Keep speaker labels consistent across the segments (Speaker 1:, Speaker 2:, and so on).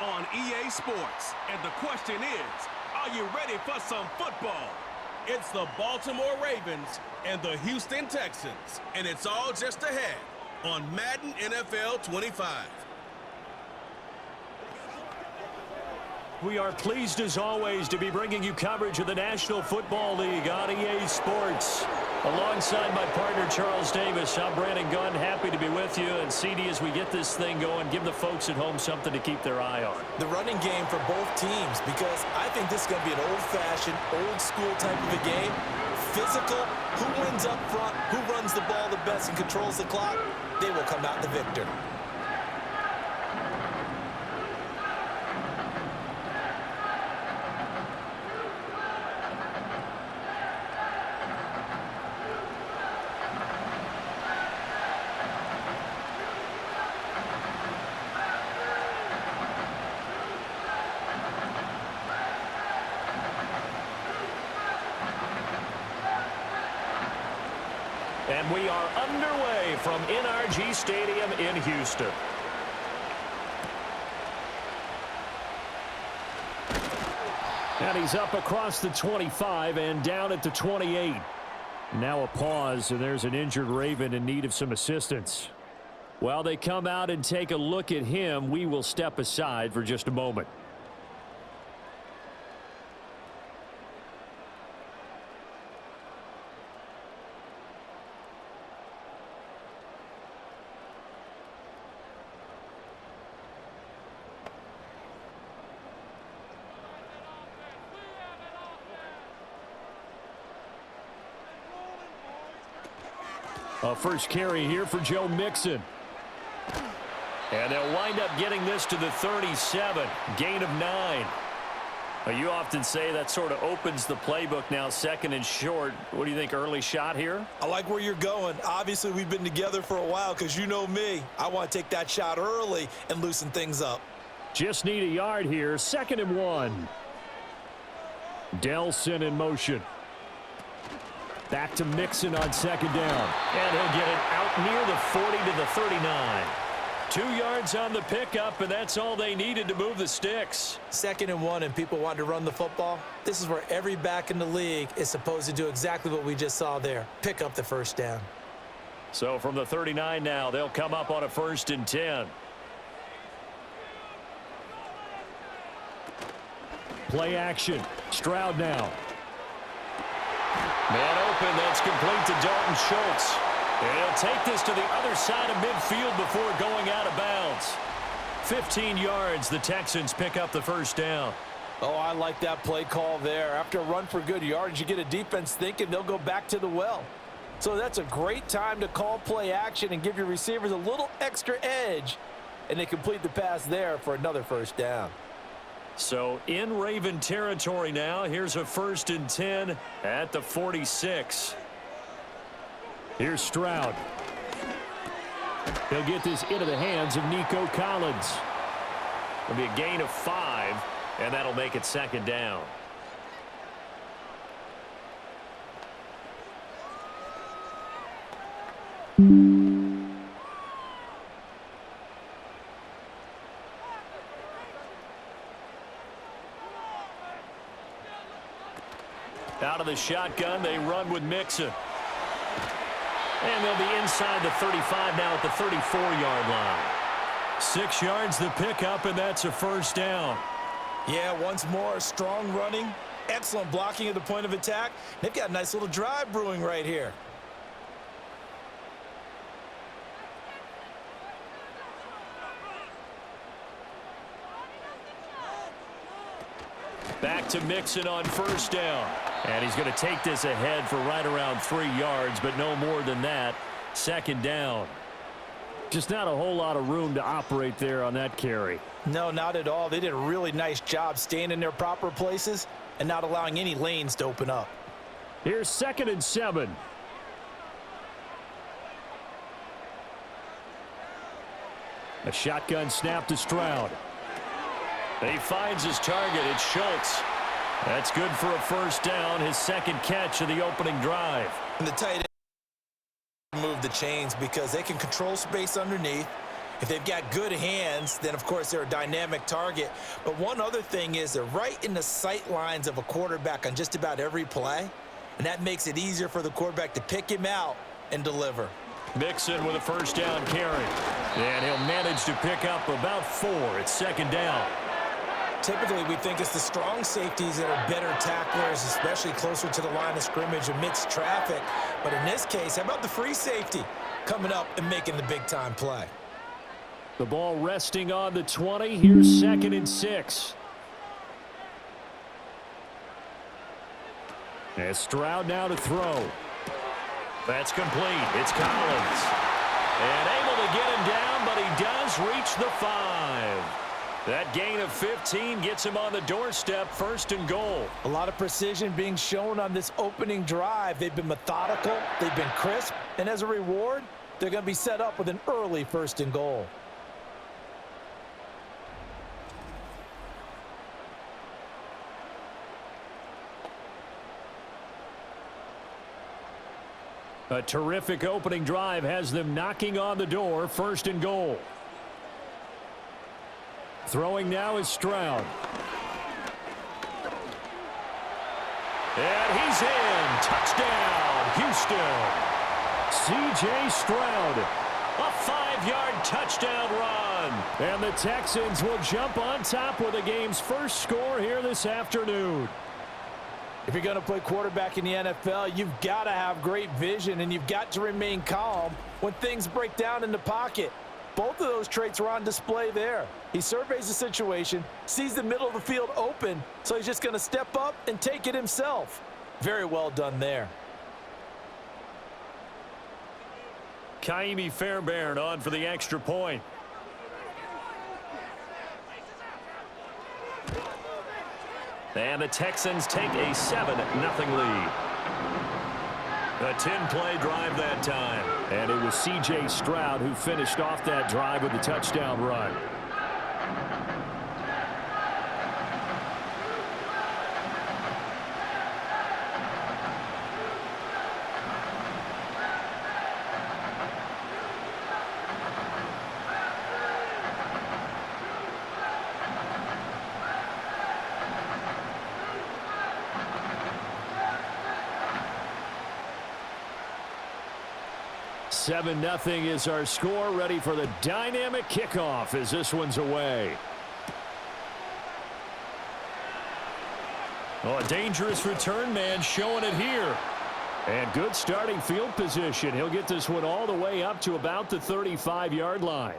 Speaker 1: on EA Sports. And the question is, are you ready for some football? It's the Baltimore Ravens and the Houston Texans. And it's all just ahead on Madden NFL 25.
Speaker 2: We are pleased as always to be bringing you coverage of the National Football League on EA Sports. Alongside my partner Charles Davis, I'm Brandon Gunn, happy to be with you. And CD, as we get this thing going, give the folks at home something to keep their eye on.
Speaker 3: The running game for both teams, because I think this is going to be an old-fashioned, old-school type of a game. Physical, who wins up front, who runs the ball the best and controls the clock, they will come out the victor.
Speaker 2: And we are underway from NRG Stadium in Houston. And he's up across the 25 and down at the 28. Now a pause, and there's an injured Raven in need of some assistance. While they come out and take a look at him, we will step aside for just a moment. First carry here for Joe Mixon. And they'll wind up getting this to the 37. Gain of 9. You often say that sort of opens the playbook now, second and short. What do you think, early shot here?
Speaker 3: I like where you're going. Obviously, we've been together for a while because you know me. I want to take that shot early and loosen things up.
Speaker 2: Just need a yard here. 2nd and 1. Delson in motion. Back to Mixon on 2nd down. And he'll get it out near the 40 to the 39. 2 yards on the pickup, and that's all they needed to move the sticks.
Speaker 3: 2nd and 1, and people want to run the football. This is where every back in the league is supposed to do exactly what we just saw there. Pick up the first down.
Speaker 2: So from the 39 now, they'll come up on a 1st and 10. Play action. Stroud now. Man open, that's complete to Dalton Schultz. And he'll take this to the other side of midfield before going out of bounds. 15 yards, the Texans pick up the first down.
Speaker 3: Oh, I like that play call there. After a run for good yards, you get a defense thinking they'll go back to the well. So that's a great time to call play action and give your receivers a little extra edge. And they complete the pass there for another first down.
Speaker 2: So in Raven territory now. Here's a 1st and 10 at the 46. Here's Stroud. He'll get this into the hands of Nico Collins. It'll be a gain of 5, and that'll make it 2nd down. Out of the shotgun, they run with Mixon. And they'll be inside the 35 now at the 34-yard line. 6 yards the pickup, and that's a 1st down.
Speaker 3: Yeah, once more, strong running, excellent blocking at the point of attack. They've got a nice little drive brewing right here.
Speaker 2: Back to Mixon on 1st down. And he's going to take this ahead for right around 3 yards, but no more than that. 2nd down. Just not a whole lot of room to operate there on that carry.
Speaker 3: No, not at all. They did a really nice job staying in their proper places and not allowing any lanes to open up.
Speaker 2: Here's 2nd and 7. A shotgun snap to Stroud. He finds his target. It's Schultz. That's good for a 1st down, his 2nd catch of the opening drive.
Speaker 3: And the tight end move the chains because they can control space underneath. If they've got good hands, then, of course, they're a dynamic target. But one other thing is they're right in the sight lines of a quarterback on just about every play, and that makes it easier for the quarterback to pick him out and deliver.
Speaker 2: Mixon with a first down carry. And he'll manage to pick up about 4 at second down.
Speaker 3: Typically, we think it's the strong safeties that are better tacklers, especially closer to the line of scrimmage amidst traffic. But in this case, how about the free safety coming up and making the big-time play?
Speaker 2: The ball resting on the 20. Here's 2nd and 6. And Stroud now to throw. That's complete. It's Collins. And able to get him down, but he does reach the 5. That gain of 15 gets him on the doorstep, 1st and goal.
Speaker 3: A lot of precision being shown on this opening drive. They've been methodical, they've been crisp, and as a reward, they're going to be set up with an early 1st and goal.
Speaker 2: A terrific opening drive has them knocking on the door, 1st and goal. Throwing now is Stroud. And he's in. Touchdown, Houston. C.J. Stroud. A 5-yard touchdown run. And the Texans will jump on top with the game's first score here this afternoon.
Speaker 3: If you're going to play quarterback in the NFL, you've got to have great vision, and you've got to remain calm when things break down in the pocket. Both of those traits are on display there. He surveys the situation, sees the middle of the field open, so he's just going to step up and take it himself. Very well done there.
Speaker 2: Kaimi Fairbairn on for the extra point. And the Texans take a 7-0 lead. A 10-play drive that time. And it was C.J. Stroud who finished off that drive with the touchdown run. Seven 0 is our score, ready for the dynamic kickoff as this one's away. Oh, a dangerous return man showing it here. And good starting field position. He'll get this one all the way up to about the 35-yard line.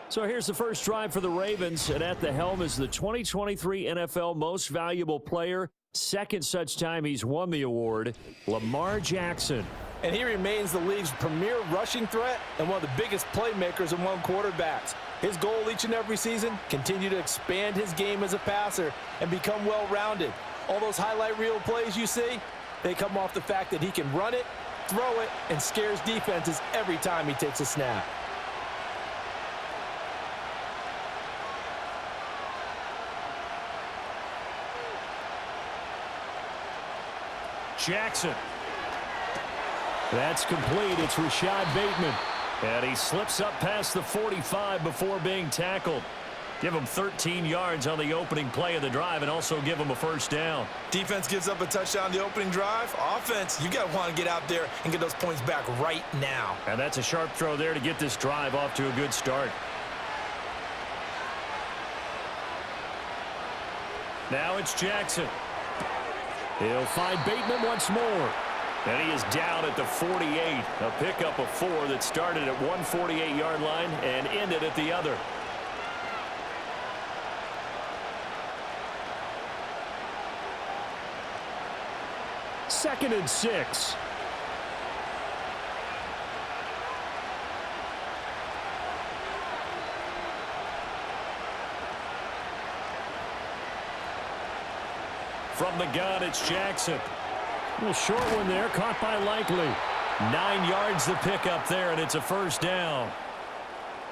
Speaker 2: So here's the first drive for the Ravens, and at the helm is the 2023 NFL Most Valuable Player. Second such time he's won the award, Lamar Jackson.
Speaker 3: And he remains the league's premier rushing threat and one of the biggest playmakers among quarterbacks. His goal each and every season, continue to expand his game as a passer and become well-rounded. All those highlight reel plays you see, they come off the fact that he can run it, throw it, and scares defenses every time he takes a snap.
Speaker 2: Jackson. That's complete. It's Rashad Bateman. And he slips up past the 45 before being tackled. Give him 13 yards on the opening play of the drive and also give him a first down.
Speaker 3: Defense gives up a touchdown the opening drive. Offense, you got to want to get out there and get those points back right now.
Speaker 2: And that's a sharp throw there to get this drive off to a good start. Now it's Jackson. He'll find Bateman once more. And he is down at the 48. A pickup of 4 that started at one 48-yard line and ended at the other. Second and 6. From the gun, it's Jackson. A little short one there, caught by Likely. 9 yards the pickup there, and it's a first down.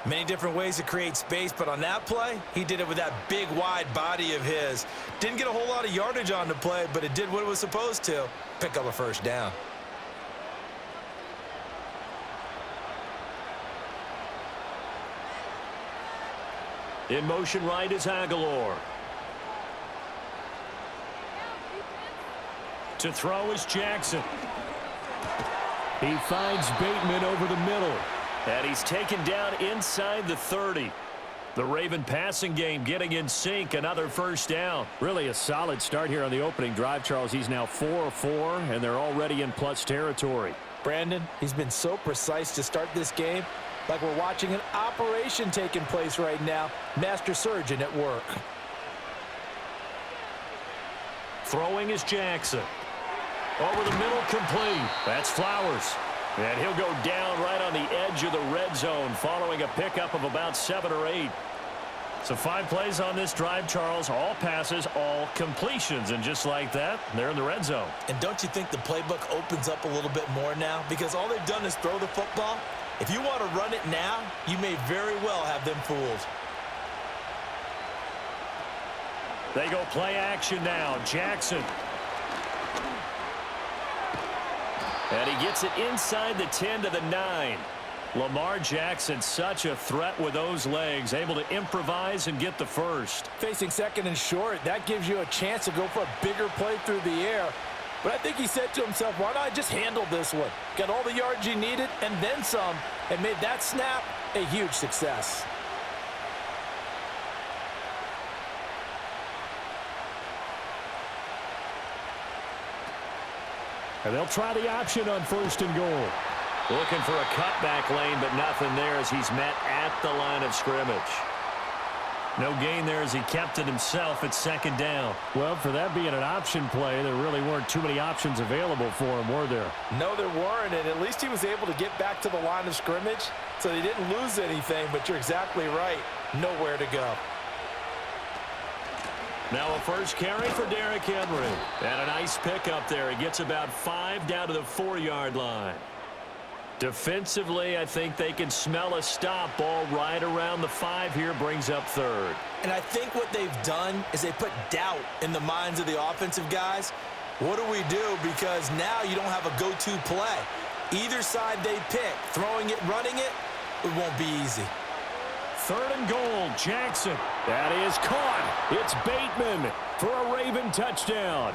Speaker 3: Many different ways to create space, but on that play, he did it with that big, wide body of his. Didn't get a whole lot of yardage on the play, but it did what it was supposed to, pick up a first down.
Speaker 2: In motion right is Aguilar. To throw is Jackson. He finds Bateman over the middle. And he's taken down inside the 30. The Raven passing game getting in sync. Another first down.
Speaker 4: Really a solid start here on the opening drive, Charles. He's now 4 of 4, and they're already in plus territory.
Speaker 3: Brandon, he's been so precise to start this game. Like we're watching an operation taking place right now. Master surgeon at work.
Speaker 2: Throwing is Jackson. Over the middle, complete. That's Flowers. And he'll go down right on the edge of the red zone following a pickup of about 7 or 8. So 5 plays on this drive, Charles. All passes, all completions. And just like that, they're in the red zone.
Speaker 3: And don't you think the playbook opens up a little bit more now? Because all they've done is throw the football. If you want to run it now, you may very well have them fooled.
Speaker 2: They go play action now. Jackson. And he gets it inside the 10 to the 9. Lamar Jackson, such a threat with those legs, able to improvise and get the first.
Speaker 3: Facing second and short, that gives you a chance to go for a bigger play through the air. But I think he said to himself, why not I just handle this one? Got all the yards he needed and then some, and made that snap a huge success.
Speaker 4: And they'll try the option on 1st and goal.
Speaker 2: Looking for a cutback lane, but nothing there as he's met at the line of scrimmage. No gain there as he kept it himself at 2nd down.
Speaker 4: Well, for that being an option play, there really weren't too many options available for him, were there?
Speaker 3: No, there weren't, and at least he was able to get back to the line of scrimmage, so he didn't lose anything, but you're exactly right. Nowhere to go.
Speaker 2: Now a first carry for Derrick Henry. And a nice pickup there. He gets about 5 down to the 4-yard line. Defensively, I think they can smell a stop. Ball right around the 5 here, brings up 3rd.
Speaker 3: And I think what they've done is they put doubt in the minds of the offensive guys. What do we do? Because now you don't have a go-to play. Either side they pick, throwing it, running it, it won't be easy.
Speaker 2: 3rd and goal, Jackson.
Speaker 4: That is caught. It's Bateman for a Raven touchdown.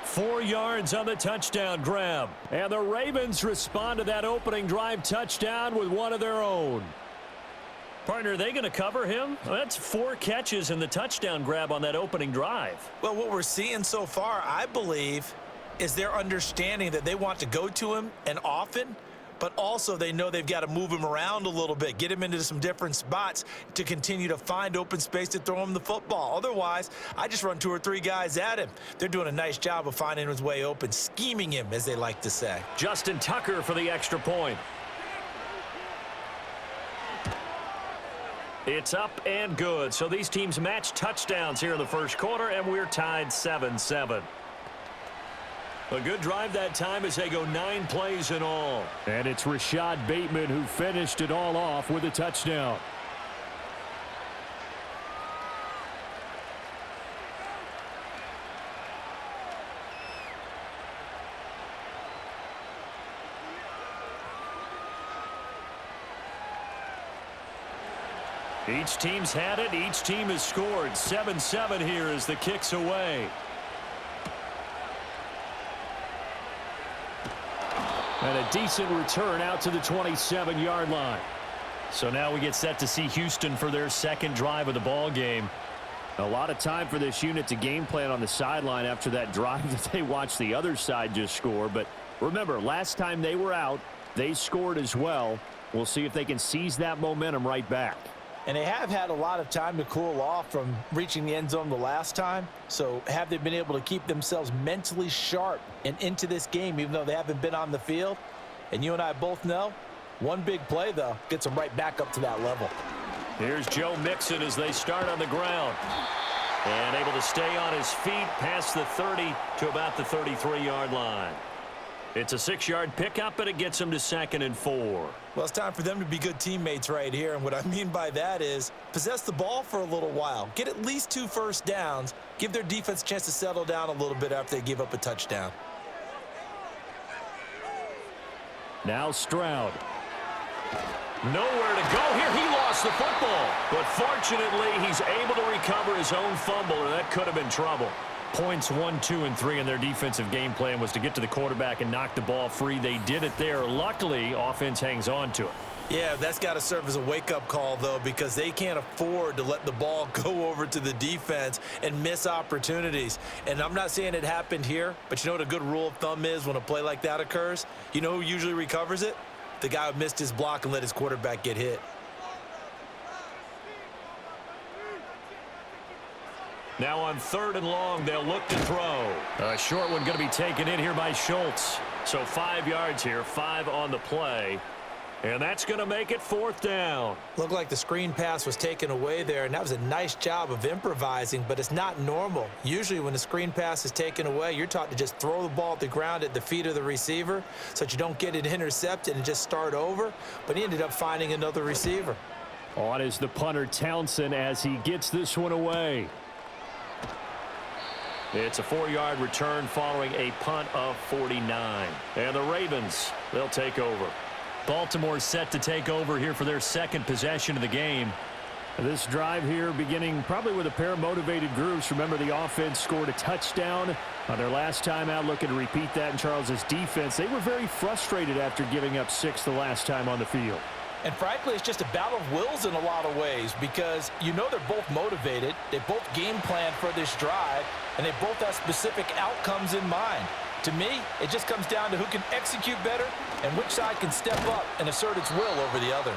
Speaker 2: 4 yards on the touchdown grab.
Speaker 4: And the Ravens respond to that opening drive touchdown with one of their own.
Speaker 2: Partner, are they going to cover him? Well, that's 4 catches in the touchdown grab on that opening drive.
Speaker 3: Well, what we're seeing so far, I believe, is their understanding that they want to go to him and often, but also they know they've got to move him around a little bit, get him into some different spots to continue to find open space to throw him the football. Otherwise, I just run 2 or 3 guys at him. They're doing a nice job of finding his way open, scheming him, as they like to say.
Speaker 2: Justin Tucker for the extra point. It's up and good. So these teams match touchdowns here in the first quarter, and we're tied 7-7. A good drive that time as they go 9 plays in all.
Speaker 4: And it's Rashad Bateman who finished it all off with a touchdown.
Speaker 2: Each team's had it. Each team has scored. 7-7 here as the kick's away.
Speaker 4: And a decent return out to the 27-yard line.
Speaker 2: So now we get set to see Houston for their 2nd drive of the ball game.
Speaker 4: A lot of time for this unit to game plan on the sideline after that drive that they watched the other side just score. But remember, last time they were out, they scored as well. We'll see if they can seize that momentum right back.
Speaker 3: And they have had a lot of time to cool off from reaching the end zone the last time. So have they been able to keep themselves mentally sharp and into this game, even though they haven't been on the field? And you and I both know, one big play, though, gets them right back up to that level.
Speaker 2: Here's Joe Mixon as they start on the ground. And able to stay on his feet past the 30 to about the 33-yard line. It's a 6-yard pickup, and it gets them to 2nd and 4.
Speaker 3: Well, it's time for them to be good teammates right here. And what I mean by that is possess the ball for a little while. Get at least 2 first downs. Give their defense a chance to settle down a little bit after they give up a touchdown.
Speaker 4: Now Stroud.
Speaker 2: Nowhere to go here. He lost the football. But fortunately, he's able to recover his own fumble, or that could have been trouble. Points 1, 2, and 3 in their defensive game plan was to get to the quarterback and knock the ball free. They did it there. Luckily, offense hangs on to it.
Speaker 3: Yeah, that's got to serve as a wake-up call, though, because they can't afford to let the ball go over to the defense and miss opportunities. And I'm not saying it happened here, but you know what a good rule of thumb is when a play like that occurs? You know who usually recovers it? The guy who missed his block and let his quarterback get hit.
Speaker 2: Now on 3rd and long, they'll look to throw. A short one going to be taken in here by Schultz. So 5 yards here, 5 on the play. And that's going to make it 4th down.
Speaker 3: Looked like the screen pass was taken away there, and that was a nice job of improvising, but it's not normal. Usually when the screen pass is taken away, you're taught to just throw the ball at the ground at the feet of the receiver so that you don't get it intercepted and just start over. But he ended up finding another receiver.
Speaker 4: On is the punter, Townsend, as he gets this one away.
Speaker 2: It's a 4-yard return following a punt of 49. And the Ravens, they'll take over.
Speaker 4: Baltimore set to take over here for their 2nd possession of the game. This drive here beginning probably with a pair of motivated groups. Remember, the offense scored a touchdown on their last time out, looking to repeat that in Charles's defense. They were very frustrated after giving up 6 the last time on the field.
Speaker 3: And frankly, it's just a battle of wills in a lot of ways because you know they're both motivated, they both game plan for this drive, and they both have specific outcomes in mind. To me, it just comes down to who can execute better and which side can step up and assert its will over the other.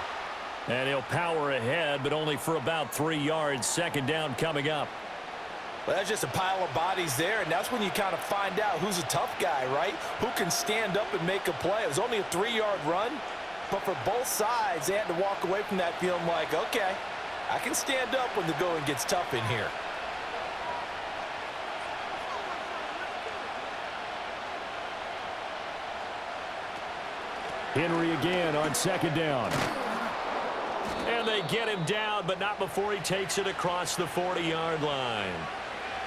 Speaker 2: And he'll power ahead, but only for about 3 yards. 2nd down coming up.
Speaker 3: Well, that's just a pile of bodies there, and that's when you kind of find out who's a tough guy, right? Who can stand up and make a play. It was only a 3-yard run, but for both sides, they had to walk away from that feeling like, okay, I can stand up when the going gets tough in here.
Speaker 4: Henry again on 2nd down.
Speaker 2: And they get him down, but not before he takes it across the 40-yard line.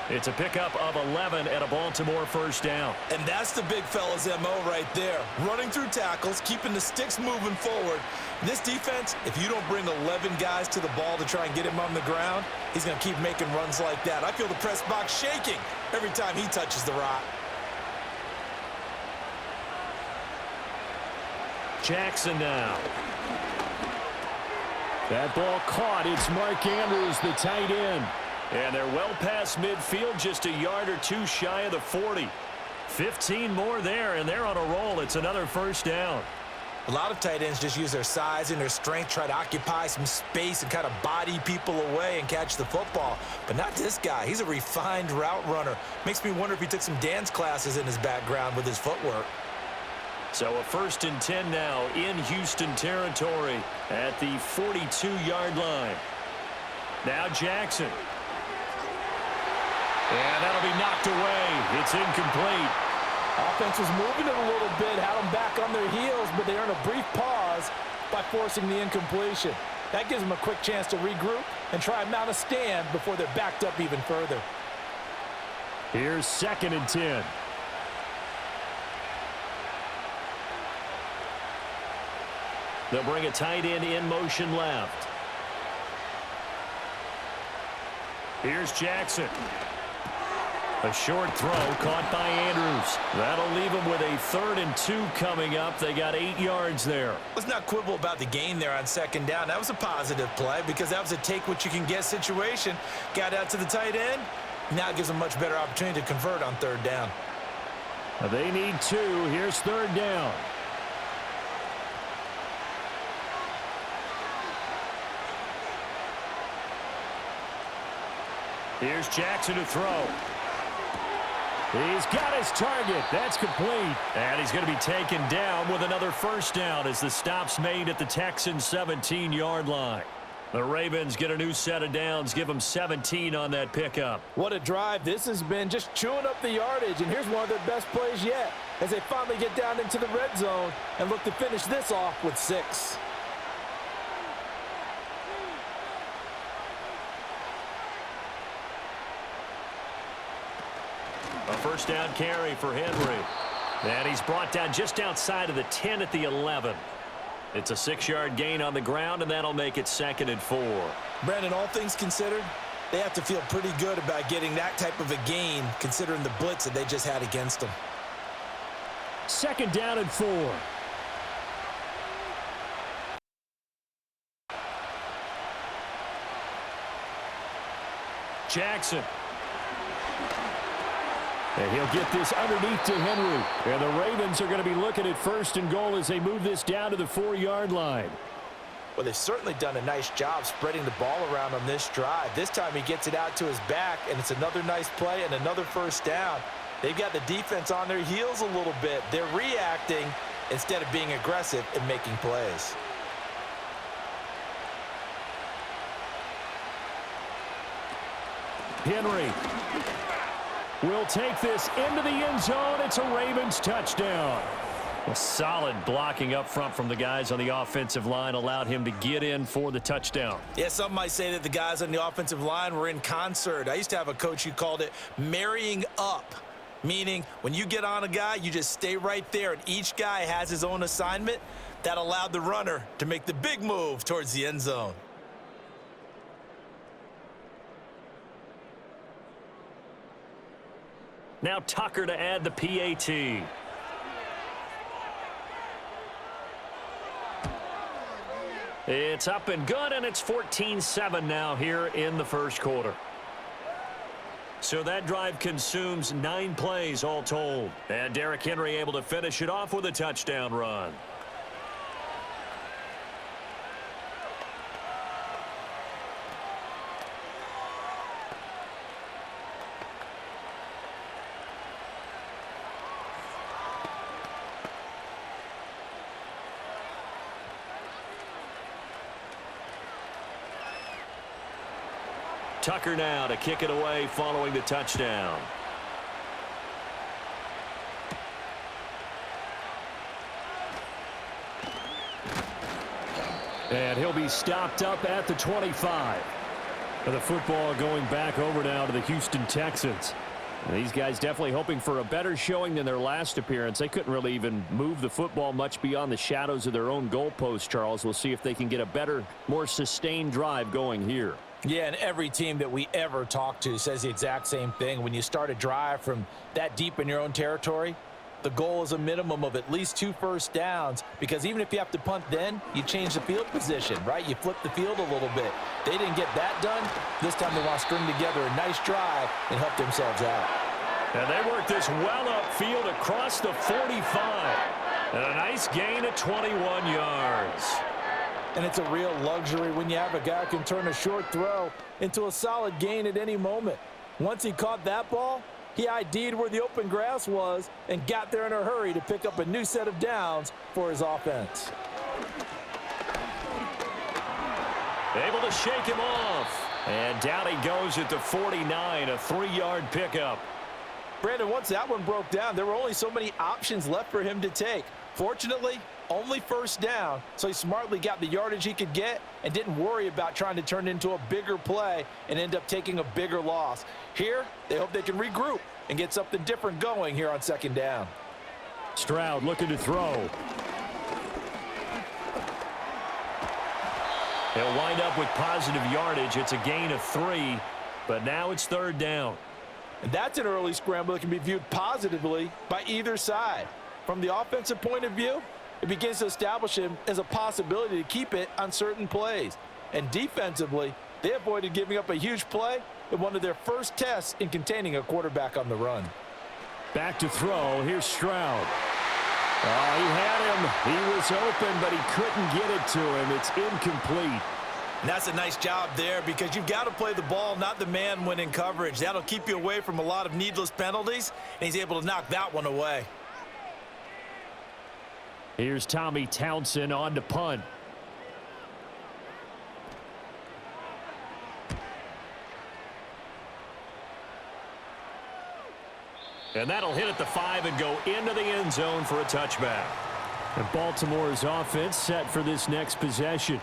Speaker 2: It's a pickup of 11 and a Baltimore 1st down.
Speaker 3: And that's the big fella's MO right there. Running through tackles, keeping the sticks moving forward. This defense, if you don't bring 11 guys to the ball to try and get him on the ground, he's going to keep making runs like that. I feel the press box shaking every time he touches the rock.
Speaker 2: Jackson now.
Speaker 4: That ball caught. It's Mark Andrews, the tight end.
Speaker 2: And they're well past midfield, just a yard or 2 shy of the 40. 15 more there, and they're on a roll. It's another 1st down.
Speaker 3: A lot of tight ends just use their size and their strength, try to occupy some space and kind of body people away and catch the football. But not this guy. He's a refined route runner. Makes me wonder if he took some dance classes in his background with his footwork.
Speaker 2: So a 1st and 10 now in Houston territory at the 42-yard line. Now Jackson. And that'll be knocked away. It's incomplete.
Speaker 3: Offense was moving it a little bit, had them back on their heels, but they earned a brief pause by forcing the incompletion. That gives them a quick chance to regroup and try and mount a stand before they're backed up even further.
Speaker 4: Here's 2nd and 10.
Speaker 2: They'll bring a tight end in motion left. Here's Jackson. A short throw caught by Andrews. That'll leave them with a 3rd and 2 coming up. They got 8 yards there.
Speaker 3: Let's not quibble about the gain there on 2nd down. That was a positive play because that was a take-what-you-can-get situation. Got out to the tight end. Now it gives them a much better opportunity to convert on 3rd down.
Speaker 4: They need 2. Here's 3rd down.
Speaker 2: Here's Jackson to throw.
Speaker 4: He's got his target. That's complete.
Speaker 2: And he's going to be taken down with another 1st down as the stop's made at the Texans' 17-yard line. The Ravens get a new set of downs, give them 17 on that pickup.
Speaker 3: What a drive this has been, just chewing up the yardage, and here's one of their best plays yet as they finally get down into the red zone and look to finish this off with 6.
Speaker 2: A 1st down carry for Henry. And he's brought down just outside of the 10 at the 11. It's a 6-yard gain on the ground, and that'll make it 2nd and 4.
Speaker 3: Brandon, all things considered, they have to feel pretty good about getting that type of a gain considering the blitz that they just had against them.
Speaker 4: 2nd down and 4.
Speaker 2: Jackson.
Speaker 4: And he'll get this underneath to Henry. And the Ravens are going to be looking at 1st and goal as they move this down to the 4-yard line.
Speaker 3: Well, they've certainly done a nice job spreading the ball around on this drive. This time he gets it out to his back, and it's another nice play and another 1st down. They've got the defense on their heels a little bit. They're reacting instead of being aggressive and making plays.
Speaker 4: Henry will take this into the end zone. It's a Ravens touchdown.
Speaker 2: A solid blocking up front from the guys on the offensive line allowed him to get in for the touchdown.
Speaker 3: Yeah, some might say that the guys on the offensive line were in concert. I used to have a coach who called it marrying up, meaning when you get on a guy, you just stay right there, and each guy has his own assignment. That allowed the runner to make the big move towards the end zone.
Speaker 2: Now Tucker to add the PAT. It's up and good, and it's 14-7 now here in the 1st quarter. So that drive consumes 9 plays all told. And Derrick Henry able to finish it off with a touchdown run. Tucker now to kick it away following the touchdown.
Speaker 4: And he'll be stopped up at the 25. For the football going back over now to the Houston Texans. And these guys definitely hoping for a better showing than their last appearance. They couldn't really even move the football much beyond the shadows of their own goalpost, Charles. We'll see if they can get a better, more sustained drive going here.
Speaker 3: Yeah, and every team that we ever talk to says the exact same thing. When you start a drive from that deep in your own territory, the goal is a minimum of at least 2 first downs, because even if you have to punt then, you change the field position, right? You flip the field a little bit. They didn't get that done. This time they want to string together a nice drive and help themselves out.
Speaker 2: And they work this well upfield across the 45. And a nice gain at 21 yards.
Speaker 3: And it's a real luxury when you have a guy who can turn a short throw into a solid gain at any moment. Once he caught that ball, he ID'd where the open grass was and got there in a hurry to pick up a new set of downs for his offense.
Speaker 2: Able to shake him off. And down he goes at the 49, a 3-yard pickup.
Speaker 3: Brandon, once that one broke down, there were only so many options left for him to take. Fortunately, only first down, so he smartly got the yardage he could get and didn't worry about trying to turn it into a bigger play and end up taking a bigger loss. Here, they hope they can regroup and get something different going here on 2nd down.
Speaker 4: Stroud looking to throw.
Speaker 2: He'll wind up with positive yardage. It's a gain of 3, but now it's 3rd down.
Speaker 3: And that's an early scramble that can be viewed positively by either side. From the offensive point of view, it begins to establish him as a possibility to keep it on certain plays. And defensively, they avoided giving up a huge play in one of their first tests in containing a quarterback on the run.
Speaker 4: Back to throw. Here's Stroud. Oh, he had him. He was open, but he couldn't get it to him. It's incomplete.
Speaker 3: And that's a nice job there, because you've got to play the ball, not the man when in coverage. That'll keep you away from a lot of needless penalties, and he's able to knock that one away.
Speaker 4: Here's Tommy Townsend on to punt.
Speaker 2: And that'll hit at the 5 and go into the end zone for a touchback.
Speaker 4: And Baltimore's offense set for this next possession.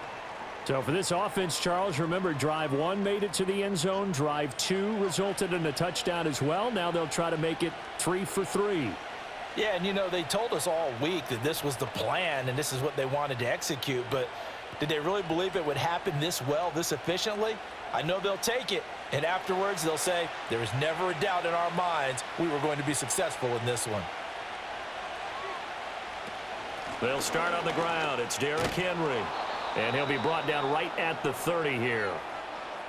Speaker 4: So for this offense, Charles, remember, drive 1 made it to the end zone. Drive 2 resulted in a touchdown as well. Now they'll try to make it 3 for 3.
Speaker 3: Yeah, and they told us all week that this was the plan and this is what they wanted to execute, but did they really believe it would happen this well, this efficiently? I know they'll take it, and afterwards they'll say, there was never a doubt in our minds we were going to be successful in this one.
Speaker 2: They'll start on the ground. It's Derrick Henry, and he'll be brought down right at the 30 here.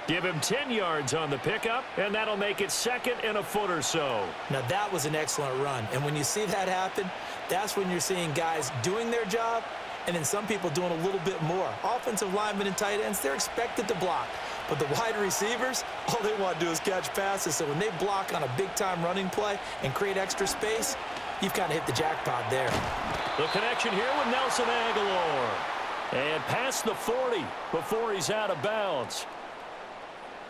Speaker 2: Give him 10 yards on the pickup, and that'll make it 2nd and a foot or so.
Speaker 5: Now, that was an excellent run. And when you see that happen, that's when you're seeing guys doing their job and then some people doing a little bit more. Offensive linemen and tight ends, they're expected to block. But the wide receivers, all they want to do is catch passes. So when they block on a big-time running play and create extra space, you've kind of hit the jackpot there.
Speaker 2: The connection here with Nelson Aguilar. And past the 40 before he's out of bounds.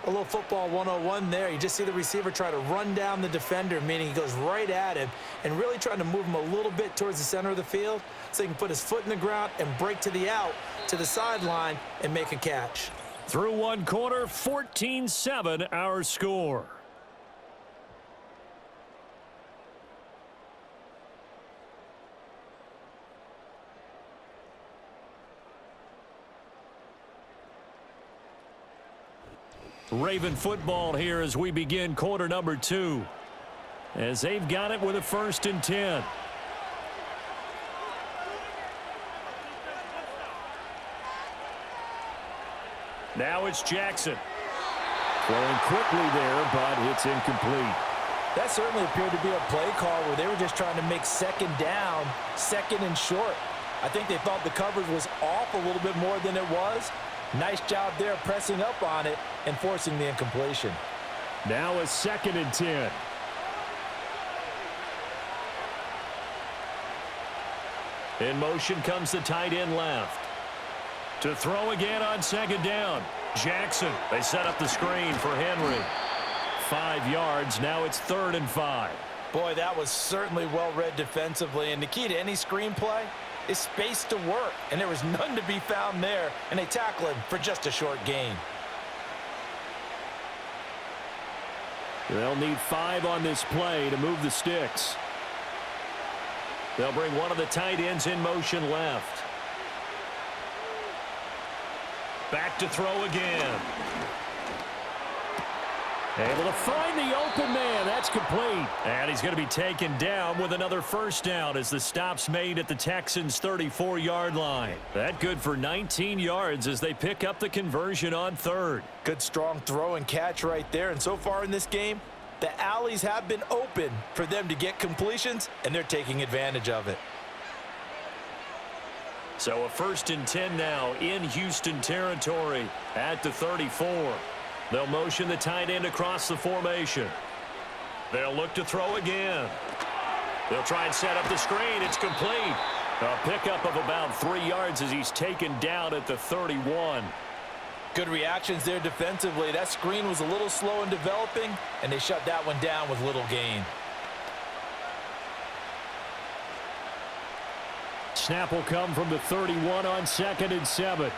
Speaker 5: A little football 101 there. You just see the receiver try to run down the defender, meaning he goes right at him and really trying to move him a little bit towards the center of the field so he can put his foot in the ground and break to the out, to the sideline, and make a catch.
Speaker 2: Through one quarter, 14-7 our score. Raven football here as we begin quarter number 2. As they've got it with a 1st and 10. Now it's Jackson.
Speaker 4: Throwing quickly there, but it's incomplete.
Speaker 3: That certainly appeared to be a play call where they were just trying to make 2nd down, 2nd and short. I think they thought the coverage was off a little bit more than it was. Nice job there pressing up on it and forcing the incompletion.
Speaker 4: Now a 2nd and 10.
Speaker 2: In motion comes the tight end left. To throw again on 2nd down. Jackson. They set up the screen for Henry. 5 yards. Now it's 3rd and 5.
Speaker 3: Boy, that was certainly well read defensively. And the key to any screenplay is space to work. And there was none to be found there. And they tackle him for just a short gain.
Speaker 4: They'll need 5 on this play to move the sticks.
Speaker 2: They'll bring one of the tight ends in motion left. Back to throw again. Able to find the open man. That's complete. And he's going to be taken down with another 1st down as the stop's made at the Texans' 34-yard line. That good for 19 yards as they pick up the conversion on 3rd.
Speaker 3: Good strong throw and catch right there. And so far in this game, the alleys have been open for them to get completions, and they're taking advantage of it.
Speaker 2: So a 1st and 10 now in Houston territory at the 34. They'll motion the tight end across the formation. They'll look to throw again. They'll try and set up the screen. It's complete. A pickup of about 3 yards as he's taken down at the 31.
Speaker 3: Good reactions there defensively. That screen was a little slow in developing, and they shut that one down with little gain.
Speaker 4: Snap will come from the 31 on 2nd and 7.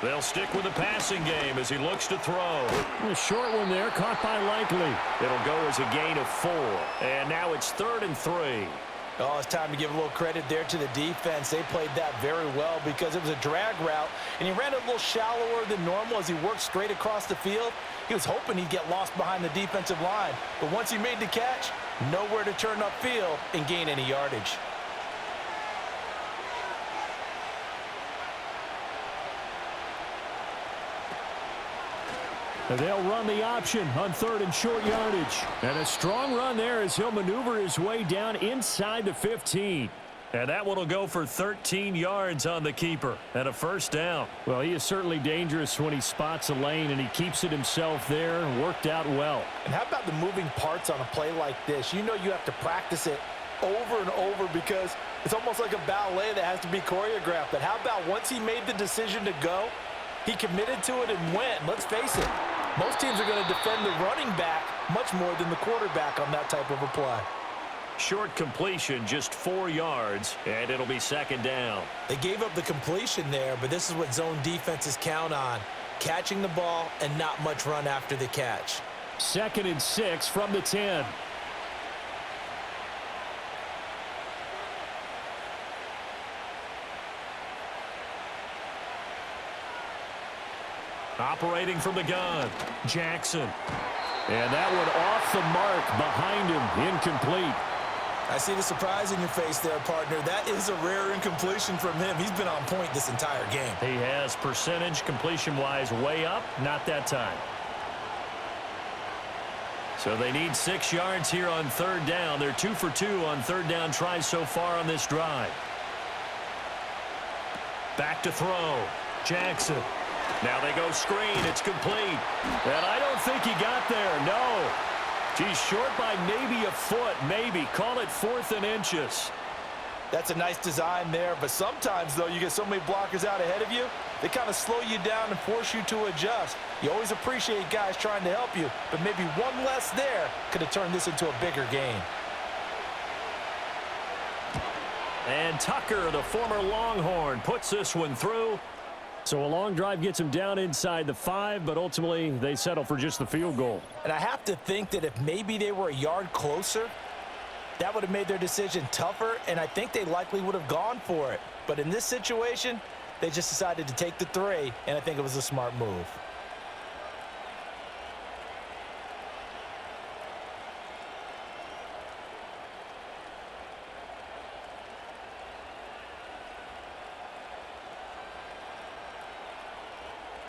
Speaker 2: They'll stick with the passing game as he looks to throw.
Speaker 4: A short one there, caught by Likely.
Speaker 2: It'll go as a gain of 4. And now it's 3rd and 3.
Speaker 3: Oh, it's time to give a little credit there to the defense. They played that very well because it was a drag route, and he ran a little shallower than normal as he worked straight across the field. He was hoping he'd get lost behind the defensive line, but once he made the catch, nowhere to turn upfield and gain any yardage.
Speaker 4: They'll run the option on 3rd and short yardage. And a strong run there as he'll maneuver his way down inside the 15.
Speaker 2: And that one will go for 13 yards on the keeper and a 1st down.
Speaker 4: Well, he is certainly dangerous when he spots a lane, and he keeps it himself there. Worked out well.
Speaker 3: And how about the moving parts on a play like this? You know you have to practice it over and over because it's almost like a ballet that has to be choreographed. But how about once he made the decision to go, he committed to it and went. Let's face it, most teams are going to defend the running back much more than the quarterback on that type of a play.
Speaker 2: Short completion, just 4 yards, and it'll be 2nd down.
Speaker 5: They gave up the completion there, but this is what zone defenses count on. Catching the ball and not much run after the catch.
Speaker 2: 2nd and 6 from the 10. Operating from the gun, Jackson. And that one off the mark behind him, incomplete.
Speaker 5: I see the surprise in your face there, partner. That is a rare incompletion from him. He's been on point this entire game.
Speaker 2: He has percentage completion-wise way up, not that time. So they need 6 yards here on 3rd down. They're 2 for 2 on 3rd down tries so far on this drive. Back to throw, Jackson. Now they go screen. It's complete. And I don't think he got there. No. He's short by maybe a foot, maybe. Call it 4th and inches.
Speaker 3: That's a nice design there, but sometimes, though, you get so many blockers out ahead of you, they kind of slow you down and force you to adjust. You always appreciate guys trying to help you, but maybe one less there could have turned this into a bigger game.
Speaker 2: And Tucker, the former Longhorn, puts this one through. So a long drive gets them down inside the 5, but ultimately they settle for just the field goal.
Speaker 5: And I have to think that if maybe they were a yard closer, that would have made their decision tougher, and I think they likely would have gone for it. But in this situation, they just decided to take the 3, and I think it was a smart move.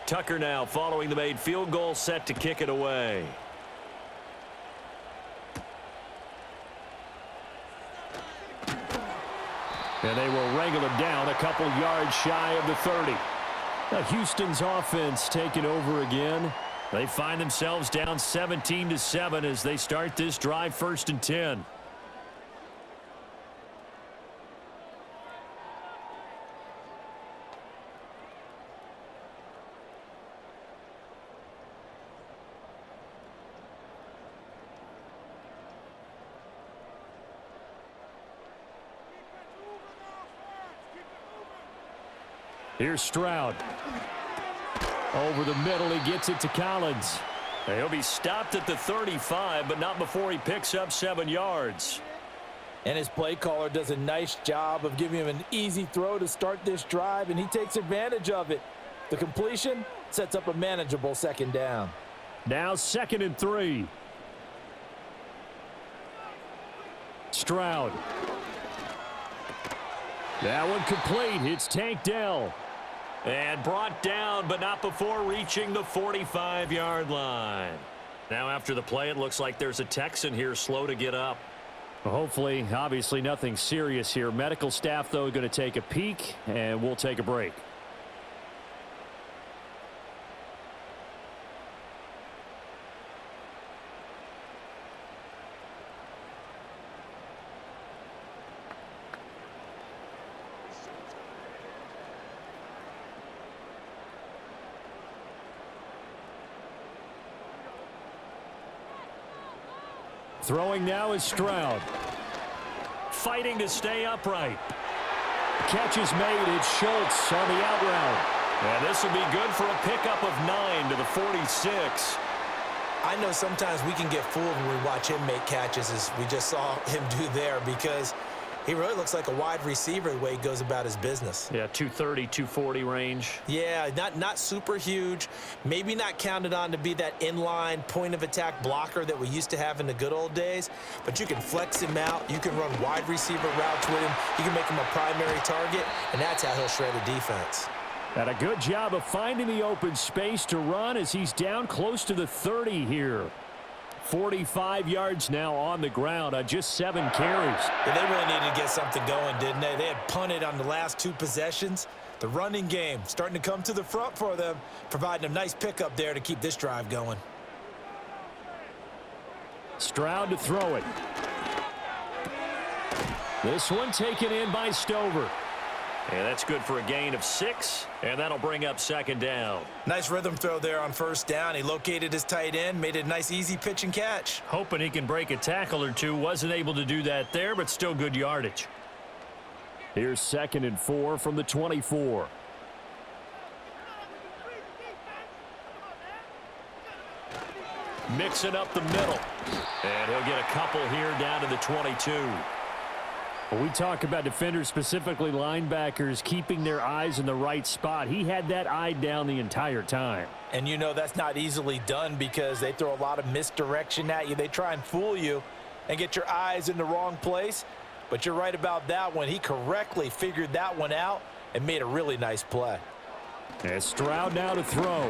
Speaker 2: Tucker now following the made field goal, set to kick it away. And they will wrangle him down a couple yards shy of the 30. Now Houston's offense taking over again. They find themselves down 17-7 as they start this drive, 1st and 10. Here's Stroud. Over the middle, he gets it to Collins. He'll be stopped at the 35, but not before he picks up 7 yards.
Speaker 5: And his play caller does a nice job of giving him an easy throw to start this drive, and he takes advantage of it. The completion sets up a manageable 2nd down.
Speaker 2: Now 2nd and 3. Stroud. That one complete. It's Tank Dell. And brought down, but not before reaching the 45-yard line. Now after the play, it looks like there's a Texan here slow to get up. Well, hopefully, obviously nothing serious here. Medical staff, though, going to take a peek, and we'll take a break. Throwing now is Stroud. Fighting to stay upright. Catch is made. It's Schultz on the out route. And this will be good for a pickup of 9 to the 46.
Speaker 5: I know sometimes we can get fooled when we watch him make catches, as we just saw him do there, because he really looks like a wide receiver the way he goes about his business.
Speaker 2: Yeah, 230, 240 range.
Speaker 5: Yeah, not super huge. Maybe not counted on to be that inline point-of-attack blocker that we used to have in the good old days. But you can flex him out. You can run wide receiver routes with him. You can make him a primary target, and that's how he'll shred a defense.
Speaker 2: And a good job of finding the open space to run as he's down close to the 30 here. 45 yards now on the ground on just 7 carries.
Speaker 5: Yeah, they really needed to get something going, didn't they? They had punted on the last 2 possessions. The running game starting to come to the front for them, providing a nice pickup there to keep this drive going.
Speaker 2: Stroud to throw it. This one taken in by Stover. And that's good for a gain of 6, and that'll bring up 2nd down.
Speaker 5: Nice rhythm throw there on 1st down. He located his tight end, made it a nice easy pitch and catch.
Speaker 2: Hoping he can break a tackle or two. Wasn't able to do that there, but still good yardage. Here's 2nd and 4 from the 24. mixing up the middle. And he'll get a couple here down to the 22.
Speaker 4: When we talk about defenders, specifically linebackers, keeping their eyes in the right spot, he had that eye down the entire time.
Speaker 5: And you know that's not easily done because they throw a lot of misdirection at you. They try and fool you and get your eyes in the wrong place. But you're right about that one. He correctly figured that one out and made a really nice play.
Speaker 4: And Stroud now to throw.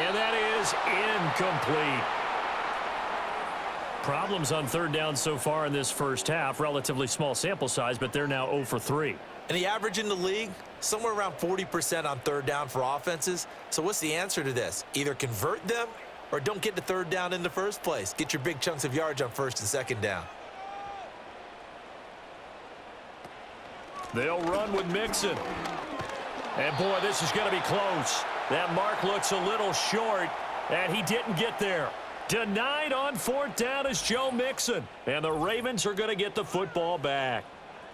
Speaker 2: And that is incomplete. Problems on third down so far in this first half. Relatively small sample size, but they're now 0 for 3.
Speaker 5: And the average in the league, somewhere around 40% on third down for offenses. So what's the answer to this? Either convert them or don't get the third down in the first place. Get your big chunks of yards on first and second down.
Speaker 2: They'll run with Mixon. And, boy, this is going to be close. That mark looks a little short, and he didn't get there. Denied on fourth down is Joe Mixon. And the Ravens are going to get the football back.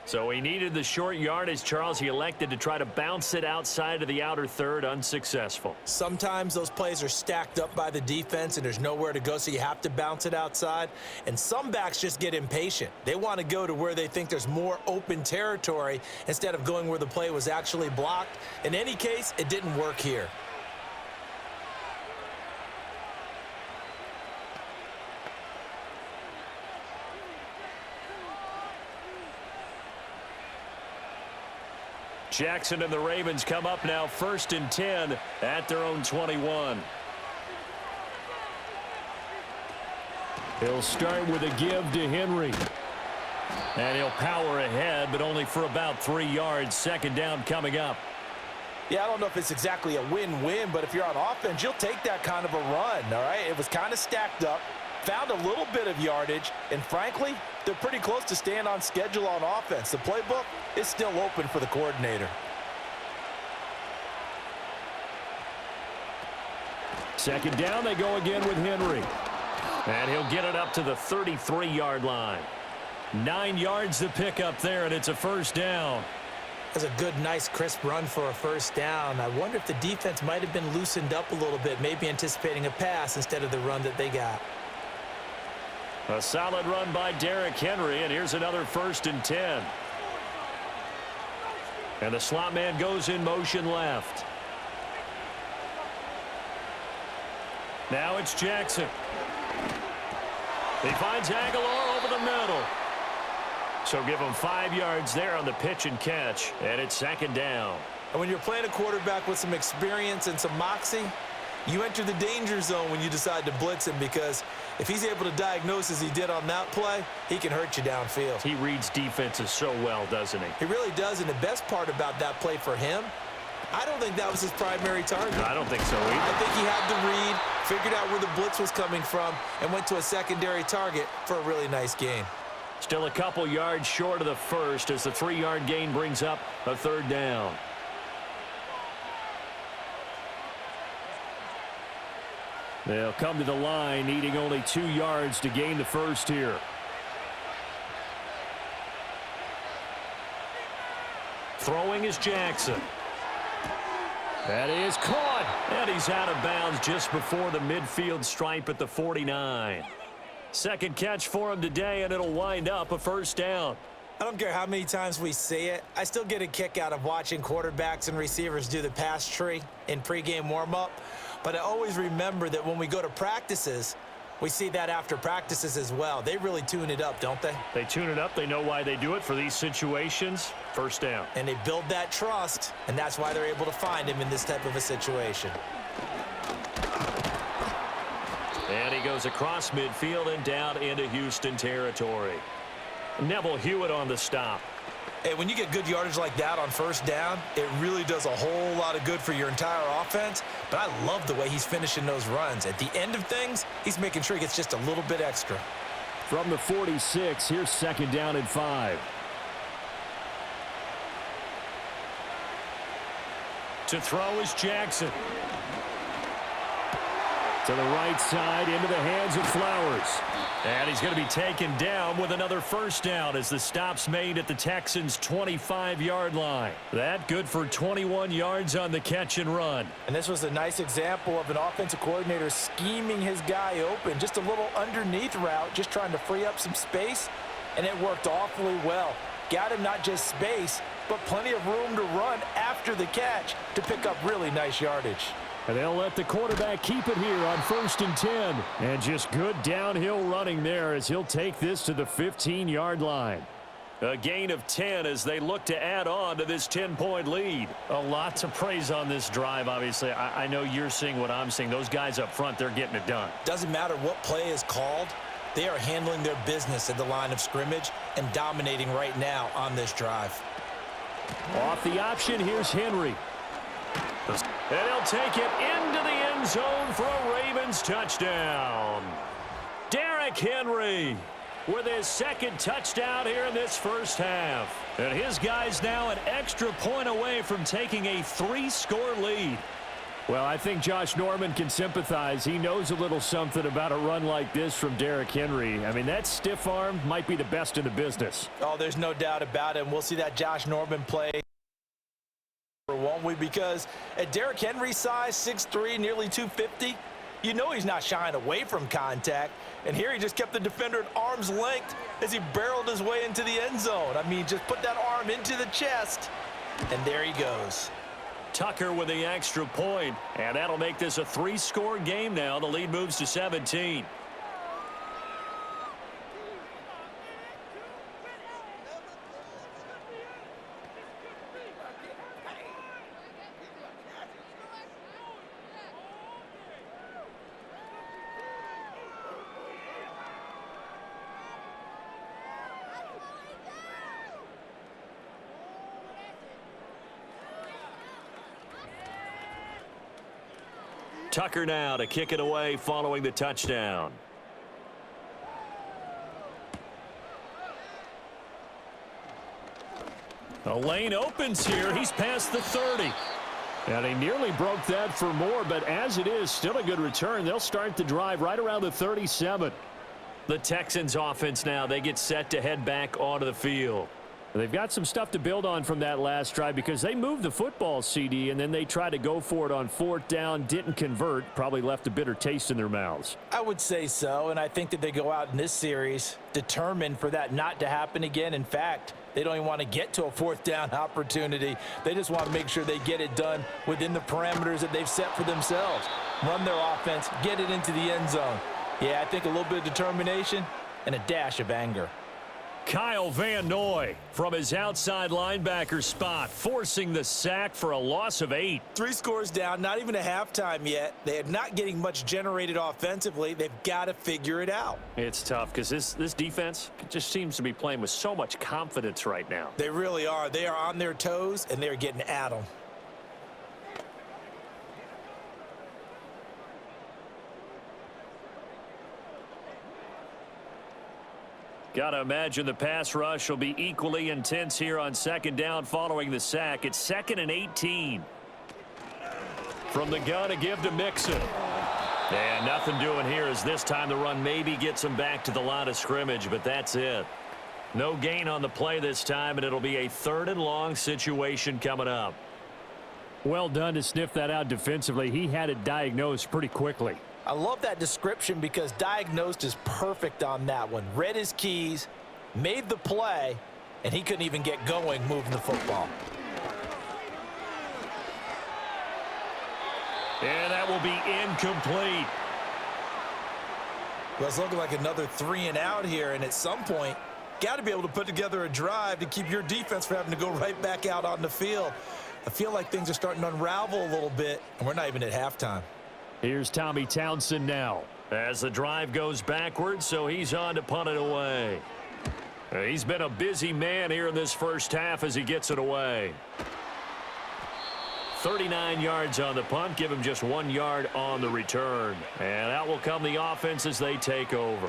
Speaker 2: So he needed the short yardage, Charles. He elected to try to bounce it outside of the outer third, unsuccessful.
Speaker 5: Sometimes those plays are stacked up by the defense and there's nowhere to go, so you have to bounce it outside. And some backs just get impatient. They want to go to where they think there's more open territory instead of going where the play was actually blocked. In any case, it didn't work here.
Speaker 2: Jackson and the Ravens come up now 1st and 10 at their own 21.
Speaker 4: He'll start with a give to Henry.
Speaker 2: And he'll power ahead, but only for about 3 yards. Second down coming up.
Speaker 5: Yeah, I don't know if it's exactly a win-win, but if you're on offense, you'll take that kind of a run, all right? It was kind of stacked up, found a little bit of yardage, and frankly, they're pretty close to staying on schedule on offense. The playbook is still open for the coordinator.
Speaker 4: Second down, they go again with Henry.
Speaker 2: And he'll get it up to the 33-yard line. 9 yards to pick up there, and it's a first down.
Speaker 5: That's a good, nice, crisp run for a first down. I wonder if the defense might have been loosened up a little bit, maybe anticipating a pass instead of the run that they got.
Speaker 2: A solid run by Derrick Henry, and here's another 1st and 10. And the slot man goes in motion left. Now it's Jackson. He finds Aguilar over the middle. So give him 5 yards there on the pitch and catch, and it's second down.
Speaker 5: And when you're playing a quarterback with some experience and some moxie, you enter the danger zone when you decide to blitz him, because if he's able to diagnose as he did on that play, he can hurt you downfield.
Speaker 2: He reads defenses so well, doesn't he?
Speaker 5: He really does, and the best part about that play for him, I don't think that was his primary target.
Speaker 2: I don't think so either.
Speaker 5: I think he had the read, figured out where the blitz was coming from, and went to a secondary target for a really nice gain.
Speaker 2: Still a couple yards short of the first as the 3-yard gain brings up a third down.
Speaker 4: They'll come to the line, needing only 2 yards to gain the first here.
Speaker 2: Throwing is Jackson. That is caught. And he's out of bounds just before the midfield stripe at the 49. Second catch for him today, and it'll wind up a first down.
Speaker 5: I don't care how many times we say it, I still get a kick out of watching quarterbacks and receivers do the pass tree in pregame warm-up. But I always remember that when we go to practices, we see that after practices as well. They really tune it up, don't they?
Speaker 2: They tune it up. They know why they do it for these situations. First down.
Speaker 5: And they build that trust, and that's why they're able to find him in this type of a situation.
Speaker 2: And he goes across midfield and down into Houston territory. Neville Hewitt on the stop.
Speaker 5: Hey, when you get good yardage like that on first down, it really does a whole lot of good for your entire offense. But I love the way he's finishing those runs. At the end of things, he's making sure he gets just a little bit extra.
Speaker 4: From the 46, here's second down and 5.
Speaker 2: To throw is Jackson. To the right side, into the hands of Flowers. And he's going to be taken down with another first down as the stop's made at the Texans' 25-yard line. That good for 21 yards on the catch and run.
Speaker 3: And this was a nice example of an offensive coordinator scheming his guy open. Just a little underneath route, just trying to free up some space, and it worked awfully well. Got him not just space, but plenty of room to run after the catch to pick up really nice yardage.
Speaker 2: And they'll let the quarterback keep it here on 1st and 10. And just good downhill running there as he'll take this to the 15-yard line. A gain of 10 as they look to add on to this 10-point lead. A lot to praise on this drive, obviously. I know you're seeing what I'm seeing. Those guys up front, they're getting it done.
Speaker 5: Doesn't matter what play is called. They are handling their business at the line of scrimmage and dominating right now on this drive.
Speaker 2: Off the option, here's Henry. And he'll take it into the end zone for a Ravens touchdown. Derrick Henry with his second touchdown here in this first half. And his guy's now an extra point away from taking a 3-score lead. Well, I think Josh Norman can sympathize. He knows a little something about a run like this from Derrick Henry. I mean, that stiff arm might be the best in the business.
Speaker 3: Oh, there's no doubt about it. And we'll see that Josh Norman play, won't we? Because at Derrick Henry's size, 6'3", nearly 250, you know he's not shying away from contact. And here he just kept the defender at arm's length as he barreled his way into the end zone. I mean, just put that arm into the chest, and there he goes.
Speaker 2: Tucker with the extra point, and that'll make this a 3-score game now. The lead moves to 17. Tucker now to kick it away following the touchdown. The lane opens here. He's past the 30. And he nearly broke that for more, but as it is, still a good return. They'll start the drive right around the 37. The Texans offense now, they get set to head back onto the field. They've got some stuff to build on from that last drive because they moved the football, CD, and then they tried to go for it on 4th down, didn't convert, probably left a bitter taste in their mouths.
Speaker 3: I would say so, and I think that they go out in this series determined for that not to happen again. In fact, they don't even want to get to a 4th down opportunity. They just want to make sure they get it done within the parameters that they've set for themselves. Run their offense, get it into the end zone. Yeah, I think a little bit of determination and a dash of anger.
Speaker 2: Kyle Van Noy from his outside linebacker spot, forcing the sack for a loss of 8.
Speaker 5: 3 scores down, not even a halftime yet. They are not getting much generated offensively. They've got to figure it out.
Speaker 2: It's tough because this defense just seems to be playing with so much confidence right now.
Speaker 5: They really are. They are on their toes, and they're getting at them.
Speaker 2: Got to imagine the pass rush will be equally intense here on 2nd down following the sack. It's 2nd and 18. From the gun, a give to Mixon. And nothing doing here as this time the run maybe gets him back to the line of scrimmage, but that's it. No gain on the play this time, and it'll be a 3rd and long situation coming up. Well done to sniff that out defensively. He had it diagnosed pretty quickly.
Speaker 3: I love that description because diagnosed is perfect on that one. Read his keys, made the play, and he couldn't even get going moving the football.
Speaker 2: And that will be incomplete.
Speaker 5: Well, it's looking like another 3 and out here, and at some point, got to be able to put together a drive to keep your defense from having to go right back out on the field. I feel like things are starting to unravel a little bit, and we're not even at halftime.
Speaker 2: Here's Tommy Townsend now as the drive goes backwards, so he's on to punt it away. He's been a busy man here in this first half as he gets it away. 39 yards on the punt, give him just 1 yard on the return. And out will come the offense as they take over.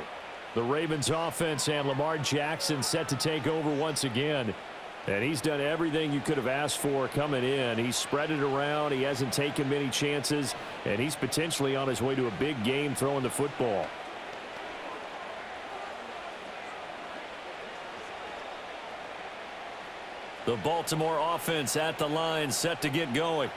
Speaker 2: The Ravens offense and Lamar Jackson set to take over once again.
Speaker 4: And he's done everything you could have asked for coming in. He's spread it around. He hasn't taken many chances. And he's potentially on his way to a big game throwing the football.
Speaker 2: The Baltimore offense at the line, set to get going.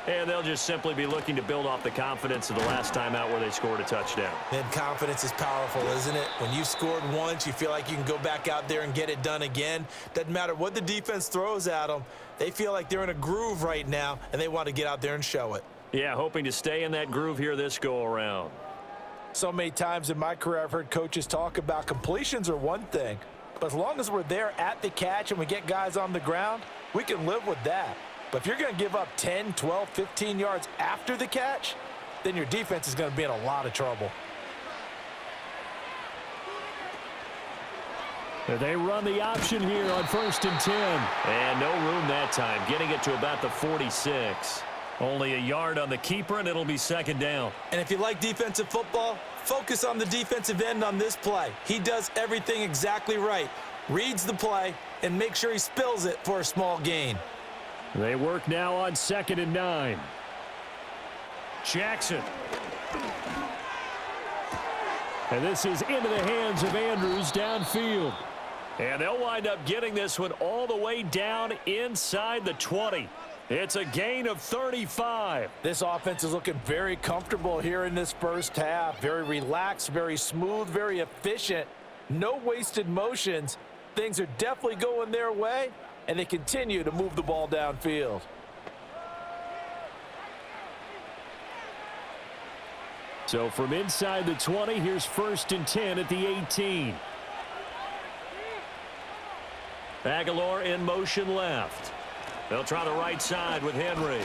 Speaker 2: And they'll just simply be looking to build off the confidence of the last time out where they scored a touchdown.
Speaker 5: And confidence is powerful, isn't it? When you've scored once, you feel like you can go back out there and get it done again. Doesn't matter what the defense throws at them. They feel like they're in a groove right now, and they want to get out there and show it.
Speaker 2: Yeah, hoping to stay in that groove here this go-around.
Speaker 3: So many times in my career, I've heard coaches talk about completions are one thing. But as long as we're there at the catch and we get guys on the ground, we can live with that. But if you're going to give up 10, 12, 15 yards after the catch, then your defense is going to be in a lot of trouble.
Speaker 4: They run the option here on 1st and 10.
Speaker 2: And no room that time, getting it to about the 46. Only a yard on the keeper, and it'll be 2nd down.
Speaker 5: And if you like defensive football, focus on the defensive end on this play. He does everything exactly right. Reads the play and make sure he spills it for a small gain.
Speaker 4: They work now on 2nd and 9.
Speaker 2: Jackson.
Speaker 4: And this is into the hands of Andrews downfield.
Speaker 2: And they'll wind up getting this one all the way down inside the 20. It's a gain of 35.
Speaker 3: This offense is looking very comfortable here in this first half. Very relaxed, very smooth, very efficient. No wasted motions. Things are definitely going their way, and they continue to move the ball downfield.
Speaker 4: So from inside the 20, here's 1st and 10 at the 18.
Speaker 2: Aguilar in motion left. They'll try the right side with Henry.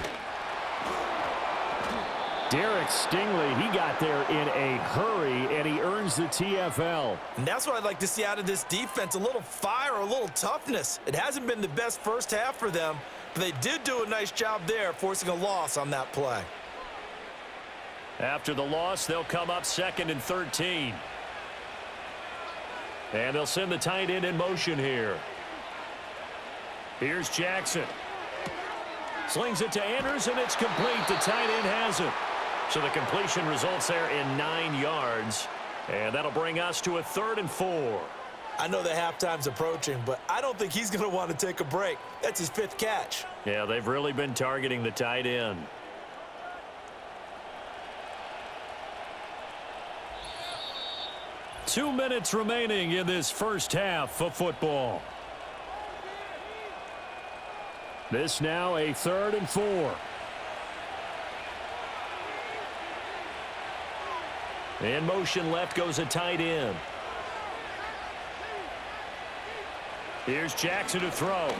Speaker 4: Derek Stingley, he got there in a hurry, and he earns the TFL.
Speaker 5: And that's what I'd like to see out of this defense, a little fire, a little toughness. It hasn't been the best first half for them, but they did do a nice job there, forcing a loss on that play.
Speaker 2: After the loss, they'll come up 2nd and 13. And they'll send the tight end in motion here. Here's Jackson. Slings it to Andrews, and it's complete. The tight end has it. So the completion results there in 9 yards. And that'll bring us to a 3rd and 4.
Speaker 5: I know the halftime's approaching, but I don't think he's going to want to take a break. That's his 5th catch.
Speaker 2: Yeah, they've really been targeting the tight end. Two minutes remaining in this first half of football.
Speaker 4: This now a 3rd and 4.
Speaker 2: In motion left goes a tight end. Here's Jackson to throw.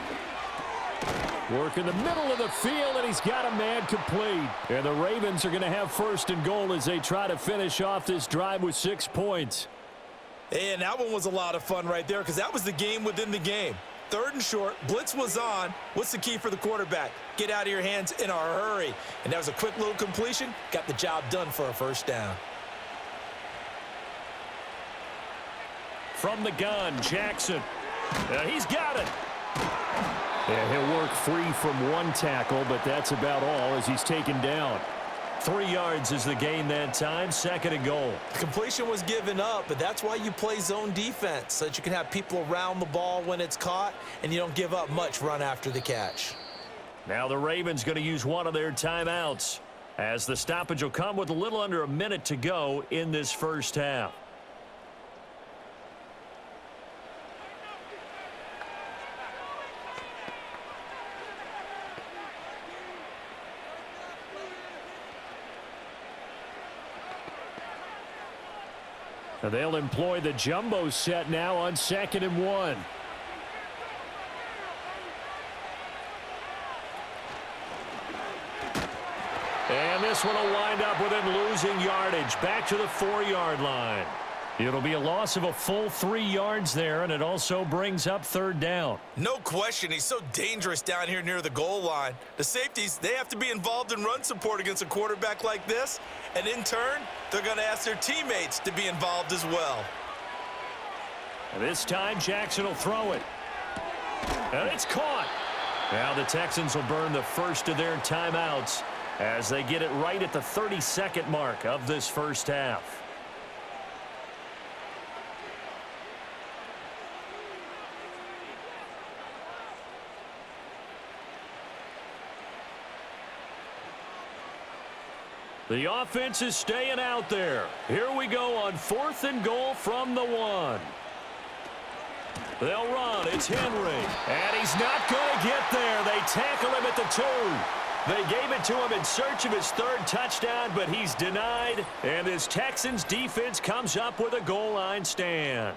Speaker 4: Work in the middle of the field, and he's got a man complete. And the Ravens are going to have 1st and goal as they try to finish off this drive with 6 points.
Speaker 5: And that one was a lot of fun right there because that was the game within the game. 3rd and short, blitz was on. What's the key for the quarterback? Get out of your hands in a hurry. And that was a quick little completion. Got the job done for a 1st down.
Speaker 2: From the gun, Jackson. He's got it.
Speaker 4: And he'll work free from 1 tackle, but that's about all as he's taken down.
Speaker 2: 3 yards is the gain that time, 2nd and goal.
Speaker 5: Completion was given up, but that's why you play zone defense, so that you can have people around the ball when it's caught, and you don't give up much run after the catch.
Speaker 2: Now the Ravens going to use one of their timeouts, as the stoppage will come with a little under a minute to go in this first half.
Speaker 4: And they'll employ the jumbo set now on 2nd and 1.
Speaker 2: And this one will wind up with him losing yardage back to the 4-yard line. It'll be a loss of a full 3 yards there, and it also brings up 3rd down.
Speaker 5: No question, he's so dangerous down here near the goal line. The safeties, they have to be involved in run support against a quarterback like this, and in turn, they're going to ask their teammates to be involved as well.
Speaker 2: And this time, Jackson will throw it. And it's caught. Now the Texans will burn the first of their timeouts as they get it right at the 32nd mark of this first half. The offense is staying out there. Here we go on 4th and goal from the 1. They'll run. It's Henry. And he's not going to get there. They tackle him at the 2. They gave it to him in search of his 3rd touchdown, but he's denied. And this Texans defense comes up with a goal line stand.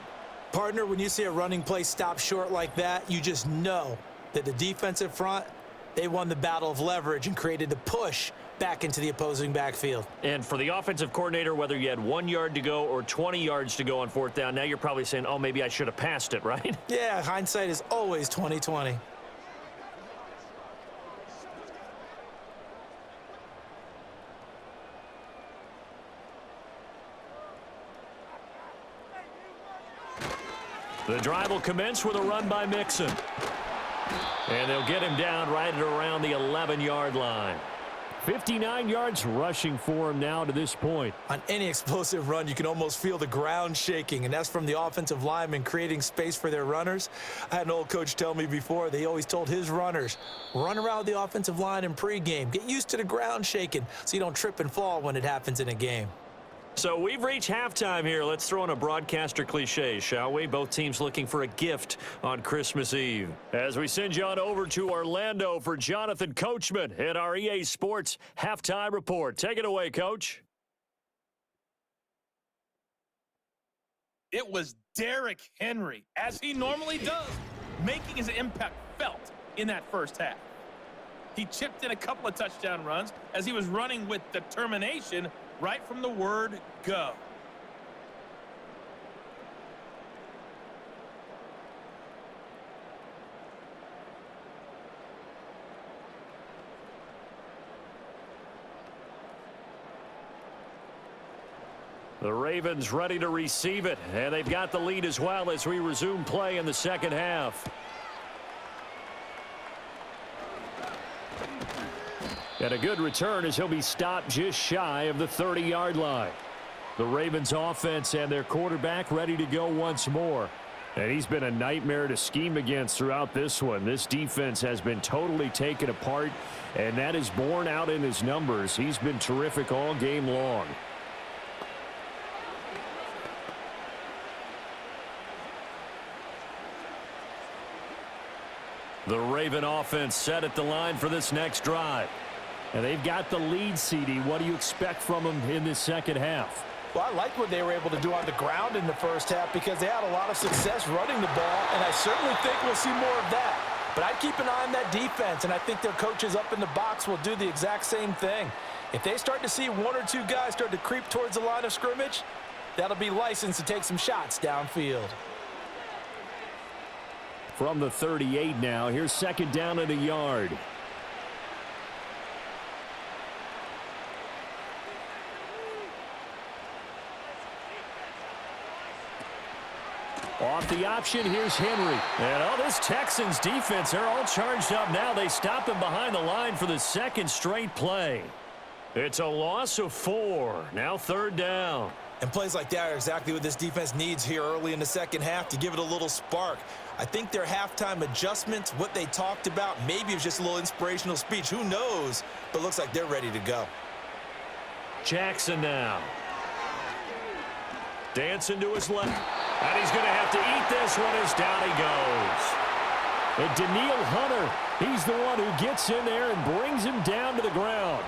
Speaker 5: Partner, when you see a running play stop short like that, you just know that the defensive front, they won the battle of leverage and created the push back into the opposing backfield.
Speaker 2: And for the offensive coordinator, whether you had 1 yard to go or 20 yards to go on 4th down, now you're probably saying, oh, maybe I should have passed it, right?
Speaker 5: Yeah, hindsight is always 20/20.
Speaker 2: The drive will commence with a run by Mixon. And they'll get him down right at around the 11-yard line.
Speaker 4: 59 yards rushing for him now to this point.
Speaker 5: On any explosive run, you can almost feel the ground shaking, and that's from the offensive linemen creating space for their runners. I had an old coach tell me before, they always told his runners, run around the offensive line in pregame. Get used to the ground shaking so you don't trip and fall when it happens in a game.
Speaker 2: So we've reached halftime here. Let's throw in a broadcaster cliche, shall we? Both teams looking for a gift on Christmas Eve. As we send you on over to Orlando for Jonathan Coachman at our EA Sports Halftime Report. Take it away, Coach.
Speaker 6: It was Derrick Henry, as he normally does, making his impact felt in that first half. He chipped in a couple of touchdown runs as he was running with determination right from the word go.
Speaker 2: The Ravens ready to receive it, and they've got the lead as well as we resume play in the second half. And a good return as he'll be stopped just shy of the 30-yard line. The Ravens offense and their quarterback ready to go once more. And he's been a nightmare to scheme against throughout this one. This defense has been totally taken apart, and that is borne out in his numbers. He's been terrific all game long. The Raven offense set at the line for this next drive.
Speaker 4: And they've got the lead, CD. What do you expect from them in this second half?
Speaker 3: Well, I like what they were able to do on the ground in the first half because they had a lot of success running the ball, and I certainly think we'll see more of that. But I'd keep an eye on that defense, and I think their coaches up in the box will do the exact same thing. If they start to see 1 or 2 guys start to creep towards the line of scrimmage, that'll be licensed to take some shots downfield.
Speaker 4: From the 38 now, here's 2nd down and a yard. Off the option, here's Henry.
Speaker 2: And all this Texans defense, they're all charged up now. They stop him behind the line for the 2nd straight play. It's a loss of 4. Now 3rd down.
Speaker 5: And plays like that are exactly what this defense needs here early in the second half to give it a little spark. I think their halftime adjustments, what they talked about, maybe it was just a little inspirational speech. Who knows? But it looks like they're ready to go.
Speaker 2: Jackson now. Dancing to his left. And he's going to have to eat this one as down he goes.
Speaker 4: And Danielle Hunter, he's the one who gets in there and brings him down to the ground.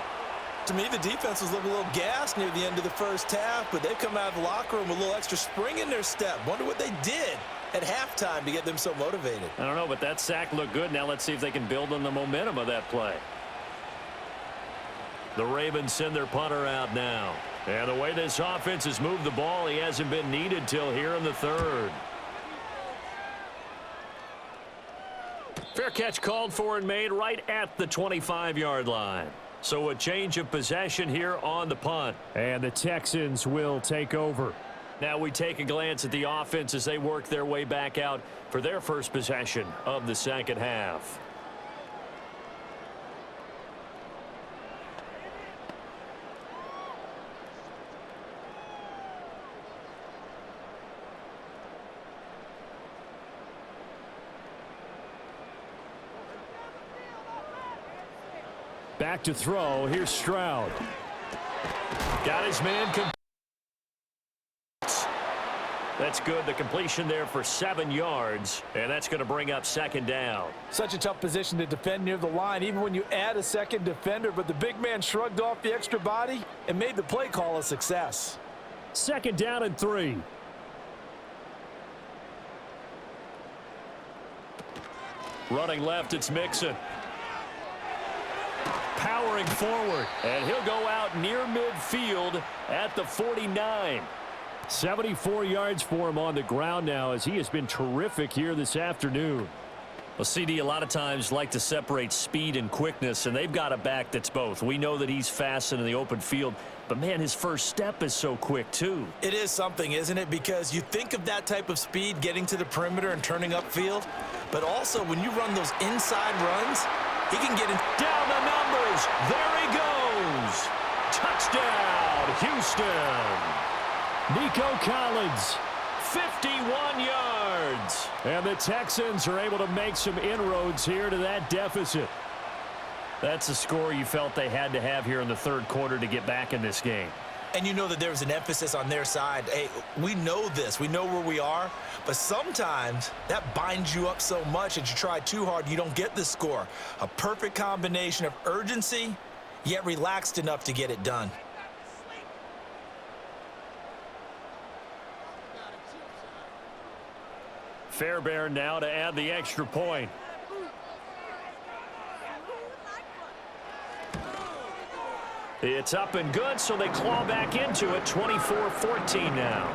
Speaker 5: To me, the defense was looking a little gassed near the end of the first half, but they've come out of the locker room with a little extra spring in their step. Wonder what they did at halftime to get them so motivated.
Speaker 2: I don't know, but that sack looked good. Now let's see if they can build on the momentum of that play. The Ravens send their punter out now. And the way this offense has moved the ball, he hasn't been needed till here in the 3rd. Fair catch called for and made right at the 25-yard line. So a change of possession here on the punt.
Speaker 4: And the Texans will take over.
Speaker 2: Now we take a glance at the offense as they work their way back out for their first possession of the second half.
Speaker 4: Back to throw. Here's Stroud.
Speaker 2: Got his man. That's good. The completion there for 7 yards, and that's going to bring up second down.
Speaker 3: Such a tough position to defend near the line, even when you add a second defender, but the big man shrugged off the extra body and made the play call a success.
Speaker 4: Second down and 3.
Speaker 2: Running left, it's Mixon. Powering forward, and he'll go out near midfield at the 49.
Speaker 4: 74 yards for him on the ground now, as he has been terrific here this afternoon.
Speaker 2: Well, CD, a lot of times like to separate speed and quickness, and they've got a back that's both. We know that he's fast in the open field, but, man, his first step is so quick, too.
Speaker 5: It is something, isn't it? Because you think of that type of speed getting to the perimeter and turning upfield, but also when you run those inside runs, he can get in.
Speaker 2: Down the numbers. There he goes. Touchdown, Houston.
Speaker 4: Nico Collins.
Speaker 2: 51 yards.
Speaker 4: And the Texans are able to make some inroads here to that deficit.
Speaker 2: That's a score you felt they had to have here in the third quarter to get back in this game.
Speaker 5: And you know that there was an emphasis on their side. Hey, we know this. We know where we are. But sometimes that binds you up so much that you try too hard, you don't get the score. A perfect combination of urgency, yet relaxed enough to get it done.
Speaker 2: Fairbairn now to add the extra point. It's up and good, so they claw back into it. 24-14 now.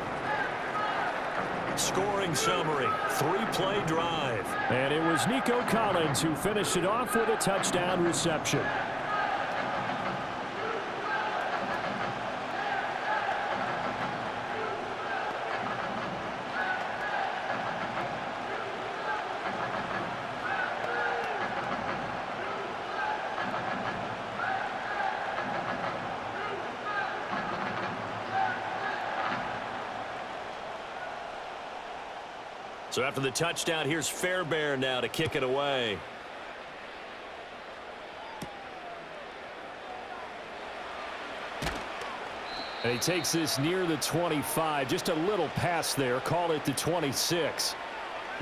Speaker 2: Scoring summary, 3-play drive.
Speaker 4: And it was Nico Collins who finished it off with a touchdown reception.
Speaker 2: So after the touchdown, here's Fairbairn now to kick it away.
Speaker 4: And he takes this near the 25. Just a little pass there. Call it the 26.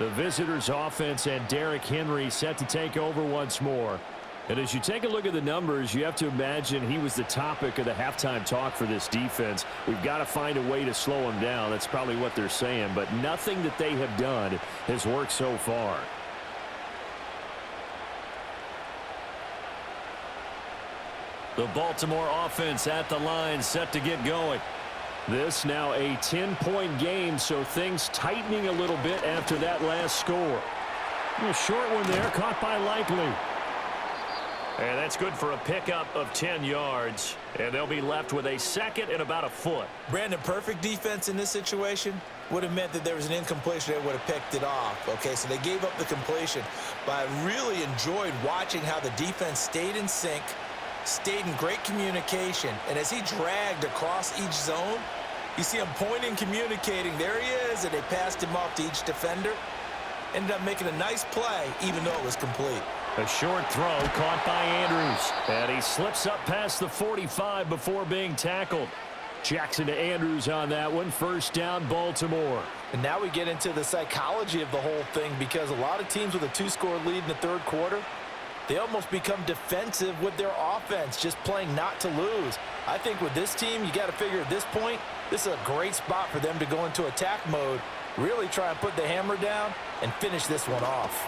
Speaker 4: The visitors' offense and Derrick Henry set to take over once more. And as you take a look at the numbers, you have to imagine he was the topic of the halftime talk for this defense. We've got to find a way to slow him down. That's probably what they're saying. But nothing that they have done has worked so far.
Speaker 2: The Baltimore offense at the line, set to get going.
Speaker 4: This now a 10-point game, so things tightening a little bit after that last score. A short one there, caught by Likely.
Speaker 2: And that's good for a pickup of 10 yards. And they'll be left with a second and about a foot.
Speaker 5: Brandon, perfect defense in this situation would have meant that there was an incompletion that would have picked it off. Okay, so they gave up the completion. But I really enjoyed watching how the defense stayed in sync, stayed in great communication. And as he dragged across each zone, you see him pointing, communicating. There he is, and they passed him off to each defender. Ended up making a nice play, even though it was complete.
Speaker 2: A short throw caught by Andrews. And he slips up past the 45 before being tackled.
Speaker 4: Jackson to Andrews on that one. First down, Baltimore.
Speaker 3: And now we get into the psychology of the whole thing, because a lot of teams with a 2-score lead in the third quarter, they almost become defensive with their offense, just playing not to lose. I think with this team, you got to figure at this point, this is a great spot for them to go into attack mode, really try and put the hammer down and finish this one off.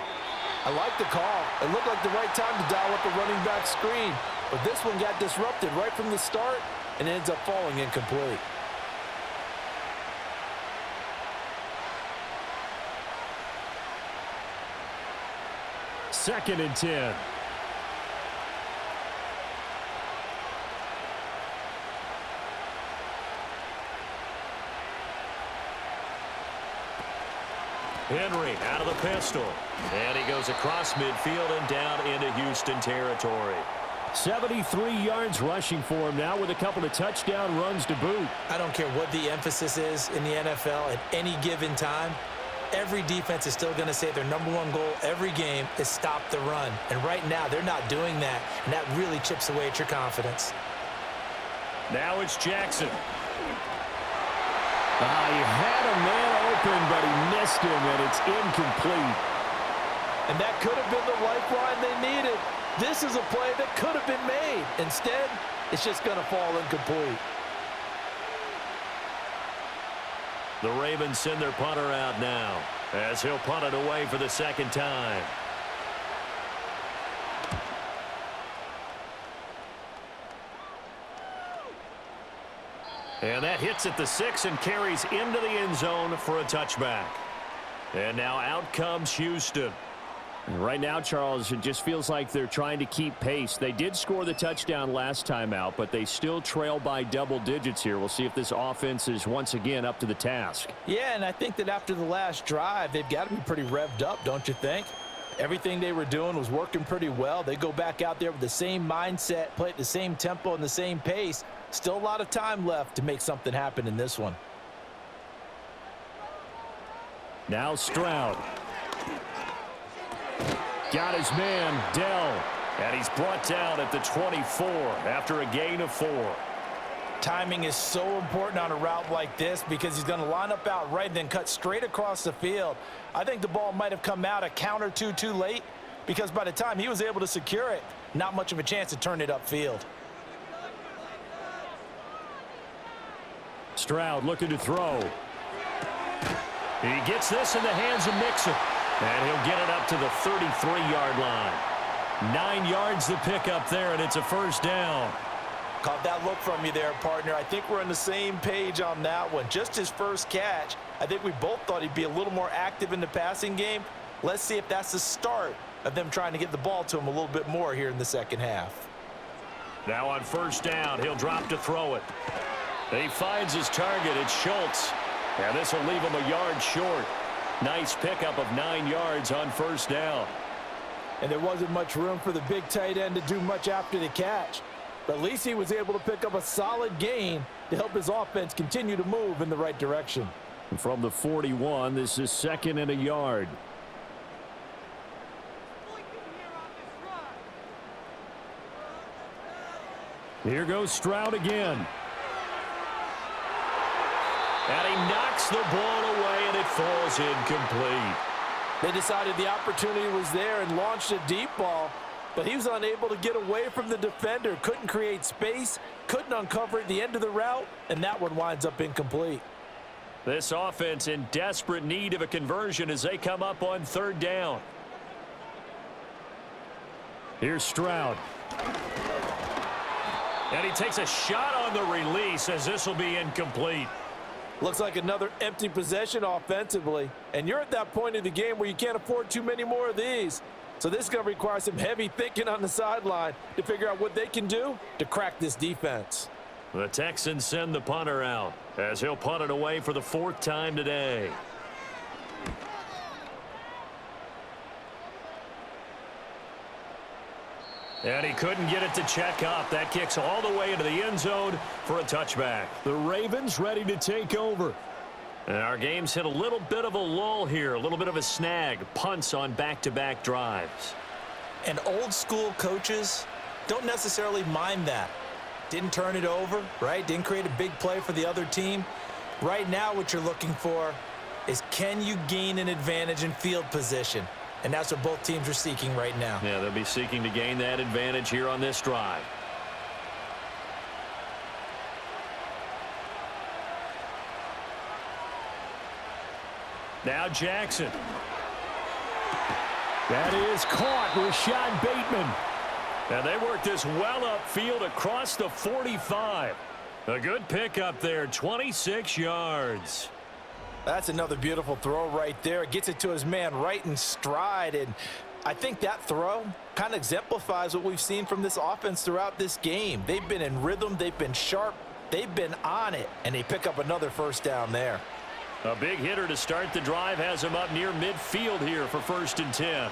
Speaker 3: I like the call. It looked like the right time to dial up a running back screen, but this one got disrupted right from the start and ends up falling incomplete.
Speaker 4: Second and 10.
Speaker 2: Henry out of the pistol. And he goes across midfield and down into Houston territory.
Speaker 4: 73 yards rushing for him now with a couple of touchdown runs to boot.
Speaker 5: I don't care what the emphasis is in the NFL at any given time. Every defense is still going to say their #1 goal every game is stop the run. And right now, they're not doing that, and that really chips away at your confidence.
Speaker 2: Now it's Jackson.
Speaker 4: He had a man open, but he missed him, and it's incomplete.
Speaker 3: And that could have been the lifeline they needed. This is a play that could have been made. Instead, it's just going to fall incomplete.
Speaker 2: The Ravens send their punter out now as he'll punt it away for the second time. And that hits at the 6 and carries into the end zone for a touchback. And now out comes Houston.
Speaker 4: Right now, Charles, it just feels like they're trying to keep pace. They did score the touchdown last time out, but they still trail by double digits here. We'll see if this offense is once again up to the task.
Speaker 3: Yeah, and I think that after the last drive, they've got to be pretty revved up, don't you think? Everything they were doing was working pretty well. They go back out there with the same mindset, play at the same tempo and the same pace. Still a lot of time left to make something happen in this one.
Speaker 4: Now Stroud. Got his man, Dell.
Speaker 2: And he's brought down at the 24 after a gain of 4.
Speaker 3: Timing is so important on a route like this because he's going to line up out right and then cut straight across the field. I think the ball might have come out a count or two too late because by the time he was able to secure it, not much of a chance to turn it upfield.
Speaker 4: Stroud looking to throw.
Speaker 2: He gets this in the hands of Mixon. And he'll get it up to the 33-yard line. 9 yards to pick up there, and it's a first down.
Speaker 3: Caught that look from you there, partner. I think we're on the same page on that one. Just his first catch. I think we both thought he'd be a little more active in the passing game. Let's see if that's the start of them trying to get the ball to him a little bit more here in the second half.
Speaker 2: Now on first down, he'll drop to throw it. He finds his target. It's Schultz. And this will leave him a yard short. Nice pickup of 9 yards on first down.
Speaker 3: And there wasn't much room for the big tight end to do much after the catch. But at least he was able to pick up a solid gain to help his offense continue to move in the right direction.
Speaker 4: From the 41, this is 2nd and a yard. Here goes Stroud again.
Speaker 2: And he knocks the ball away, and it falls incomplete.
Speaker 3: They decided the opportunity was there and launched a deep ball, but he was unable to get away from the defender, couldn't create space, couldn't uncover at the end of the route, and that one winds up incomplete.
Speaker 2: This offense in desperate need of a conversion as they come up on third down.
Speaker 4: Here's Stroud.
Speaker 2: And he takes a shot on the release as this will be incomplete.
Speaker 3: Looks like another empty possession offensively. And you're at that point in the game where you can't afford too many more of these. So this is going to require some heavy thinking on the sideline to figure out what they can do to crack this defense.
Speaker 2: The Texans send the punter out as he'll punt it away for the 4th time today. And he couldn't get it to check up. That kicks all the way into the end zone for a touchback.
Speaker 4: The Ravens ready to take over.
Speaker 2: And our game's hit a little bit of a lull here, a little bit of a snag. Punts on back-to-back drives.
Speaker 5: And old school coaches don't necessarily mind that. Didn't turn it over, right? Didn't create a big play for the other team. Right now what you're looking for is can you gain an advantage in field position? And that's what both teams are seeking right now.
Speaker 2: Yeah, they'll be seeking to gain that advantage here on this drive. Now Jackson.
Speaker 4: That is caught. Rashad Bateman.
Speaker 2: And they work this well upfield across the 45. A good pickup there, 26 yards.
Speaker 3: That's another beautiful throw right there. Gets it to his man right in stride. And I think that throw kind of exemplifies what we've seen from this offense throughout this game. They've been in rhythm. They've been sharp. They've been on it. And they pick up another first down there.
Speaker 2: A big hitter to start the drive has him up near midfield here for 1st and 10.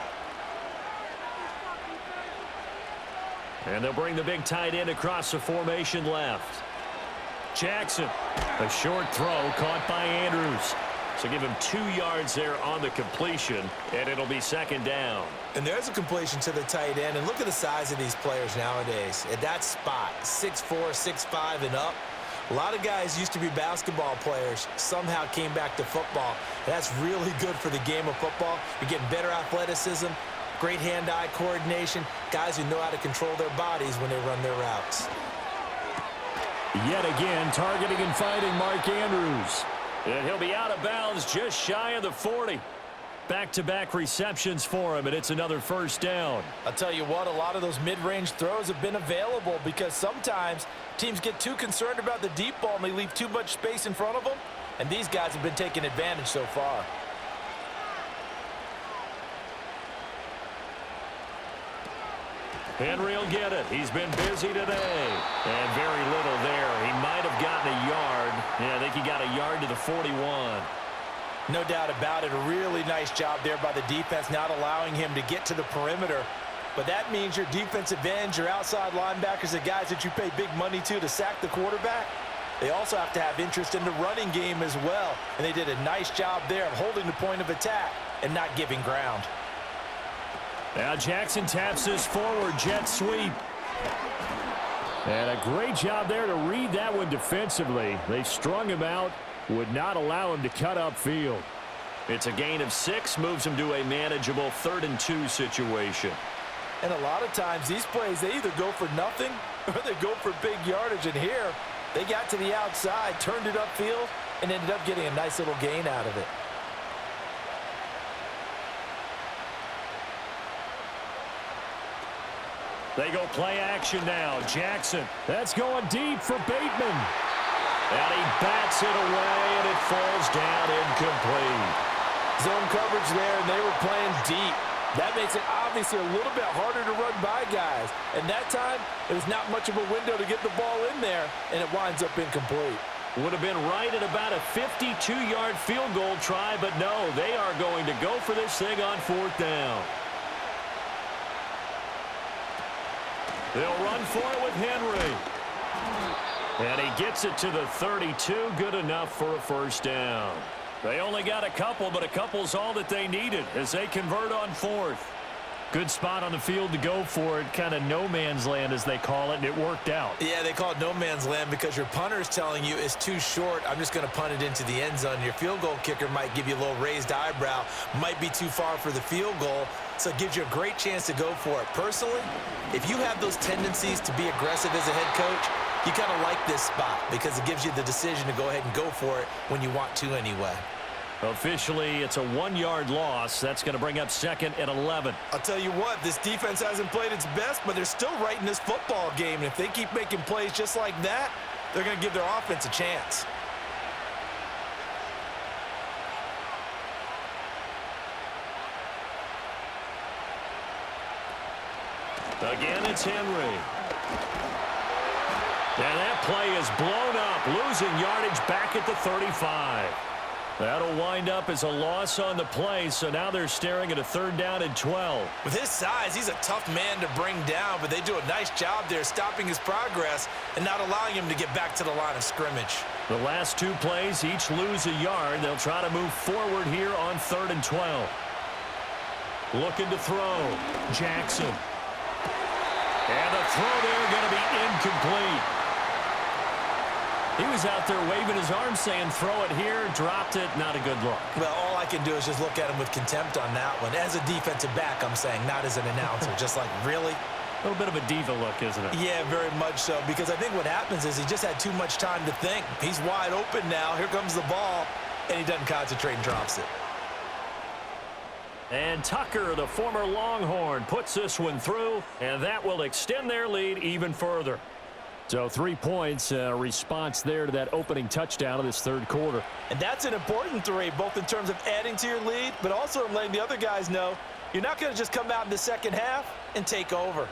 Speaker 2: And they'll bring the big tight end across the formation left. Jackson, a short throw caught by Andrews. So give him 2 yards there on the completion, and it'll be 2nd down.
Speaker 5: And there's a completion to the tight end. And look at the size of these players nowadays. At that spot, 6'4", 6'5", and up. A lot of guys used to be basketball players, somehow came back to football. That's really good for the game of football. You're getting better athleticism, great hand-eye coordination, guys who know how to control their bodies when they run their routes.
Speaker 2: Yet again, targeting and fighting Mark Andrews. And he'll be out of bounds just shy of the 40. Back-to-back receptions for him, and it's another 1st down.
Speaker 3: I'll tell you what, a lot of those mid-range throws have been available because sometimes teams get too concerned about the deep ball and they leave too much space in front of them, and these guys have been taking advantage so far.
Speaker 2: Henry will get it. He's been busy today. And very little there. He might have gotten a yard. Yeah, I think he got a yard to the 41.
Speaker 3: No doubt about it. A really nice job there by the defense, not allowing him to get to the perimeter. But that means your defensive ends, your outside linebackers, the guys that you pay big money to sack the quarterback, they also have to have interest in the running game as well. And they did a nice job there of holding the point of attack and not giving ground.
Speaker 2: Now Jackson taps this forward jet sweep. And a great job there to read that one defensively. They strung him out, would not allow him to cut upfield. It's a gain of 6, moves him to a manageable 3rd and 2 situation.
Speaker 3: And a lot of times these plays, they either go for nothing or they go for big yardage. And here, they got to the outside, turned it upfield, and ended up getting a nice little gain out of it.
Speaker 2: They go play action now. Jackson. That's going deep for Bateman. And he bats it away, and it falls down incomplete.
Speaker 3: Zone coverage there, and they were playing deep. That makes it obviously a little bit harder to run by guys. And that time, it was not much of a window to get the ball in there, and it winds up incomplete.
Speaker 2: Would have been right at about a 52-yard field goal try, but no, they are going to go for this thing on 4th down. They'll run for it with Henry. And he gets it to the 32. Good enough for a 1st down. They only got a couple, but a couple's all that they needed as they convert on 4th.
Speaker 4: Good spot on the field to go for it. Kind of no man's land, as they call it, and it worked out.
Speaker 5: Yeah, they call it no man's land because your punter's telling you it's too short. I'm just going to punt it into the end zone. Your field goal kicker might give you a little raised eyebrow, might be too far for the field goal, so it gives you a great chance to go for it. Personally, if you have those tendencies to be aggressive as a head coach, you kind of like this spot because it gives you the decision to go ahead and go for it when you want to anyway.
Speaker 2: Officially, it's a 1-yard loss. That's going to bring up 2nd and 11.
Speaker 5: I'll tell you what, this defense hasn't played its best, but they're still right in this football game. And if they keep making plays just like that, they're going to give their offense a chance.
Speaker 2: Again, it's Henry. And that play is blown up, losing yardage back at the 35. That'll wind up as a loss on the play, so now they're staring at a 3rd down and 12.
Speaker 5: With his size, he's a tough man to bring down, but they do a nice job there stopping his progress and not allowing him to get back to the line of scrimmage.
Speaker 2: The last 2 plays each lose a yard. They'll try to move forward here on 3rd and 12. Looking to throw. Jackson. And the throw there going to be incomplete. He was out there waving his arm saying, throw it here, dropped it, not a good look.
Speaker 5: Well, all I can do is just look at him with contempt on that one. As a defensive back, I'm saying, not as an announcer. Just like, really?
Speaker 2: A little bit of a diva look, isn't it?
Speaker 5: Yeah, very much so, because I think what happens is he just had too much time to think. He's wide open now. Here comes the ball, and he doesn't concentrate and drops it.
Speaker 2: And Tucker, the former Longhorn, puts this one through, and that will extend their lead even further.
Speaker 4: So 3 points, a response there to that opening touchdown of this 3rd quarter.
Speaker 5: And that's an important 3, both in terms of adding to your lead, but also in letting the other guys know you're not going to just come out in the second half and take over.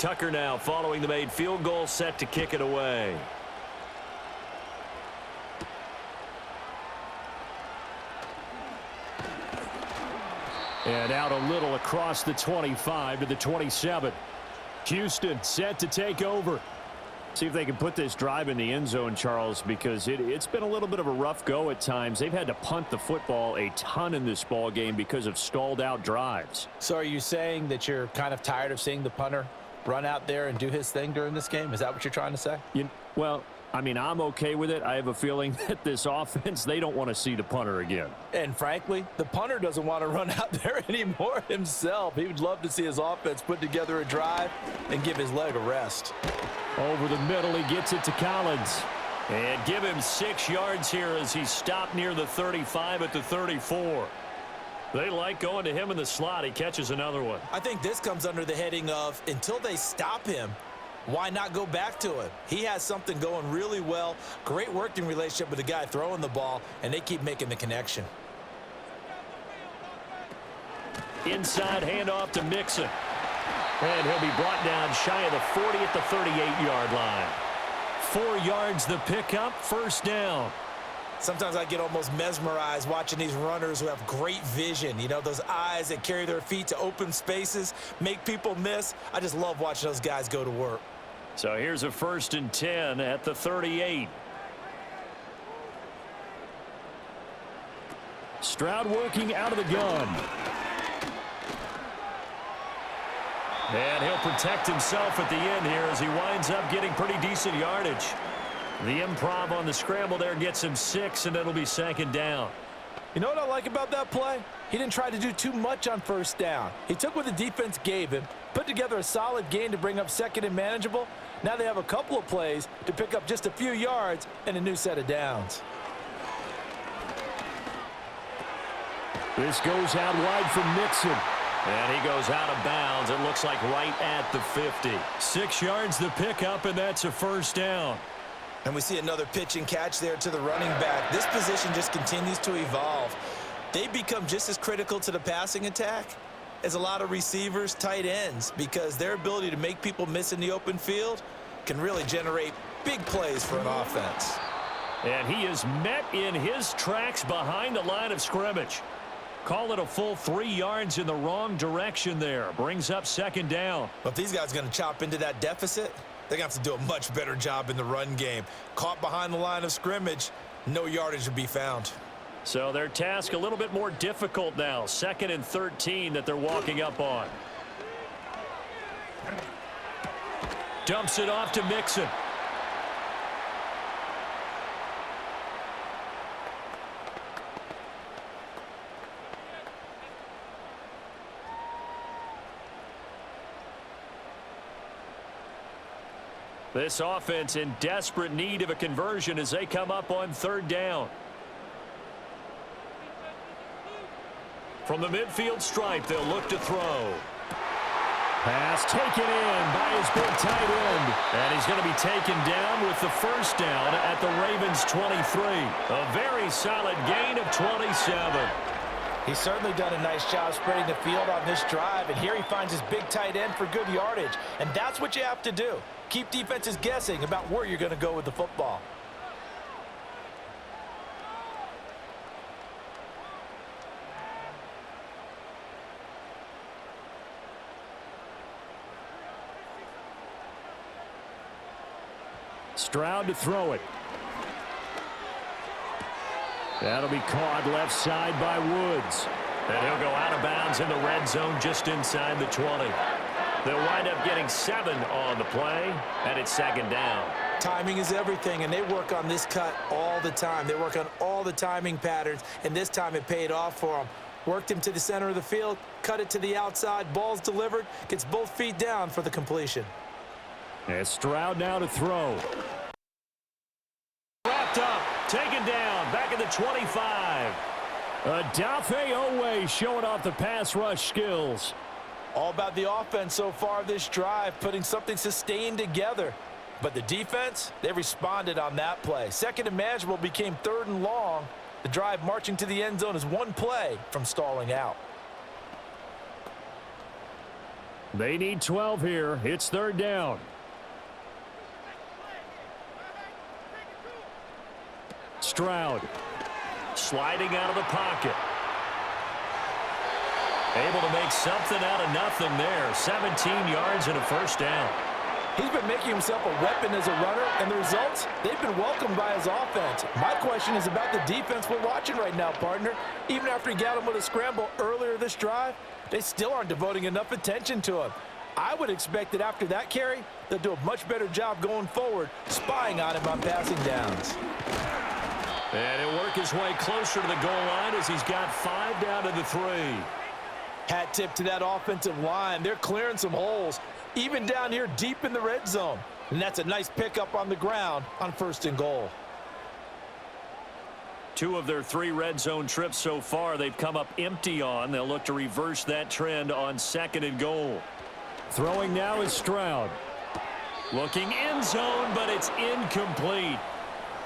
Speaker 2: Tucker now following the made field goal, set to kick it away. And out a little across the 25 to the 27. Houston set to take over. See if they can put this drive in the end zone, Charles, because it's been a little bit of a rough go at times. They've had to punt the football a ton in this ball game because of stalled out drives.
Speaker 3: So are you saying that you're kind of tired of seeing the punter run out there and do his thing during this game? Is that what you're trying to say?
Speaker 2: Well, I mean, I'm okay with it. I have a feeling that this offense, they don't want to see the punter again.
Speaker 3: And frankly, the punter doesn't want to run out there anymore himself. He would love to see his offense put together a drive and give his leg a rest.
Speaker 2: Over the middle, he gets it to Collins. And give him 6 yards here as he stopped near the 35 at the 34. They like going to him in the slot. He catches another one.
Speaker 5: I think this comes under the heading of until they stop him, why not go back to him? He has something going really well. Great working relationship with the guy throwing the ball, and they keep making the connection.
Speaker 2: Inside handoff to Mixon. And he'll be brought down shy of the 40 at the 38-yard line. 4 yards the pickup, first down.
Speaker 5: Sometimes I get almost mesmerized watching these runners who have great vision. You know, those eyes that carry their feet to open spaces, make people miss. I just love watching those guys go to work.
Speaker 2: So here's a 1st and 10 at the 38. Stroud working out of the gun. And he'll protect himself at the end here as he winds up getting pretty decent yardage. The improv on the scramble there gets him 6, and it'll be 2nd down.
Speaker 3: You know what I like about that play? He didn't try to do too much on 1st down. He took what the defense gave him, put together a solid gain to bring up 2nd and manageable. Now they have a couple of plays to pick up just a few yards and a new set of downs.
Speaker 2: This goes out wide from Mixon. And he goes out of bounds. It looks like right at the 50. 6 yards the pickup, and that's a 1st down.
Speaker 5: And we see another pitch and catch there to the running back. This position just continues to evolve. They become just as critical to the passing attack as a lot of receivers, tight ends, because their ability to make people miss in the open field can really generate big plays for an offense.
Speaker 2: And he is met in his tracks behind the line of scrimmage. Call it a full 3 yards in the wrong direction there. Brings up 2nd down.
Speaker 5: But if these guys are going to chop into that deficit, they're going to have to do a much better job in the run game. Caught behind the line of scrimmage, no yardage to be found.
Speaker 2: So their task a little bit more difficult now. 2nd and 13 that they're walking up on. Dumps it off to Mixon. This offense in desperate need of a conversion as they come up on 3rd down. From the midfield stripe, they'll look to throw. Pass taken in by his big tight end. And he's going to be taken down with the 1st down at the Ravens 23. A very solid gain of 27.
Speaker 3: He's certainly done a nice job spreading the field on this drive, and here he finds his big tight end for good yardage. And that's what you have to do. Keep defenses guessing about where you're going to go with the football.
Speaker 2: Stroud to throw it. That'll be caught left side by Woods. And he'll go out of bounds in the red zone just inside the 20. They'll wind up getting 7 on the play, and it's 2nd down.
Speaker 5: Timing is everything, and they work on this cut all the time. They work on all the timing patterns, and this time it paid off for them. Worked him to the center of the field, cut it to the outside, ball's delivered, gets both feet down for the completion.
Speaker 2: And Stroud now to throw. Wrapped up, taken down, back at the 25. Odafe Owe showing off the pass rush skills.
Speaker 3: All about the offense so far this drive, putting something sustained together. But the defense, they responded on that play. 2nd and manageable became 3rd and long. The drive marching to the end zone is 1 play from stalling out.
Speaker 2: They need 12 here. It's third down. Stroud sliding out of the pocket. Able to make something out of nothing there. 17 yards and a first down.
Speaker 3: He's been making himself a weapon as a runner, and the results, they've been welcomed by his offense. My question is about the defense we're watching right now, partner. Even after he got him with a scramble earlier this drive, they still aren't devoting enough attention to him. I would expect that after that carry, they'll do a much better job going forward, spying on him on passing downs.
Speaker 2: And he'll work his way closer to the goal line as he's got 5 down to the 3.
Speaker 3: Hat tip to that offensive line. They're clearing some holes, even down here deep in the red zone. And that's a nice pickup on the ground on 1st and goal.
Speaker 2: 2 of their 3 red zone trips so far they've come up empty on. They'll look to reverse that trend on 2nd and goal. Throwing now is Stroud. Looking end zone, but it's incomplete.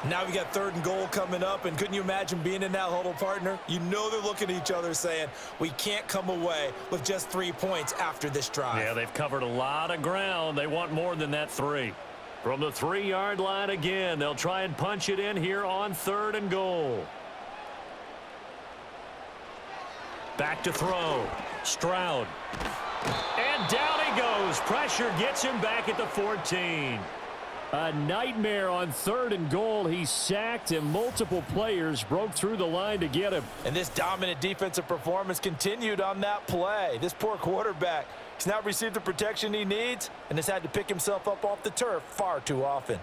Speaker 5: Now we got 3rd and goal coming up, and couldn't you imagine being in that huddle, partner? You know they're looking at each other saying, we can't come away with just 3 points after this drive.
Speaker 2: Yeah, they've covered a lot of ground. They want more than that 3. From the 3-yard line again, they'll try and punch it in here on 3rd and goal. Back to throw. Stroud. And down he goes. Pressure gets him back at the 14. A nightmare on 3rd and goal. He's sacked, and multiple players broke through the line to get him.
Speaker 3: And this dominant defensive performance continued on that play. This poor quarterback has not received the protection he needs and has had to pick himself up off the turf far too often.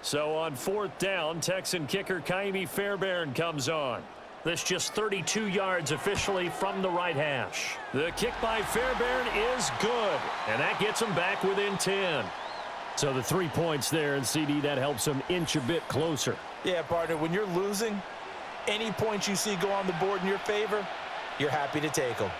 Speaker 2: So on 4th down, Texan kicker Kaimi Fairbairn comes on. This just 32 yards officially from the right hash. The kick by Fairbairn is good, and that gets them back within 10. So the 3 points there, and CD, that helps them inch a bit closer.
Speaker 3: Yeah, partner, when you're losing, any points you see go on the board in your favor, you're happy to take them.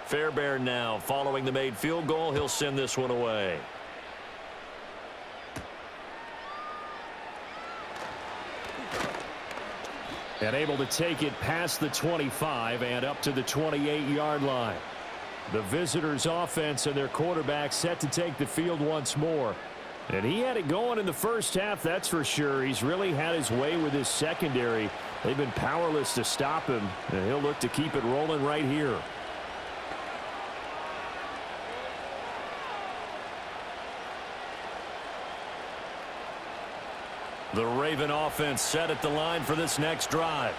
Speaker 2: Fairbairn now following the made field goal. He'll send this one away. And able to take it past the 25 and up to the 28-yard line. The visitors' offense and their quarterback set to take the field once more. And he had it going in the first half, that's for sure. He's really had his way with his secondary. They've been powerless to stop him, and he'll look to keep it rolling right here. The Raven offense set at the line for this next drive.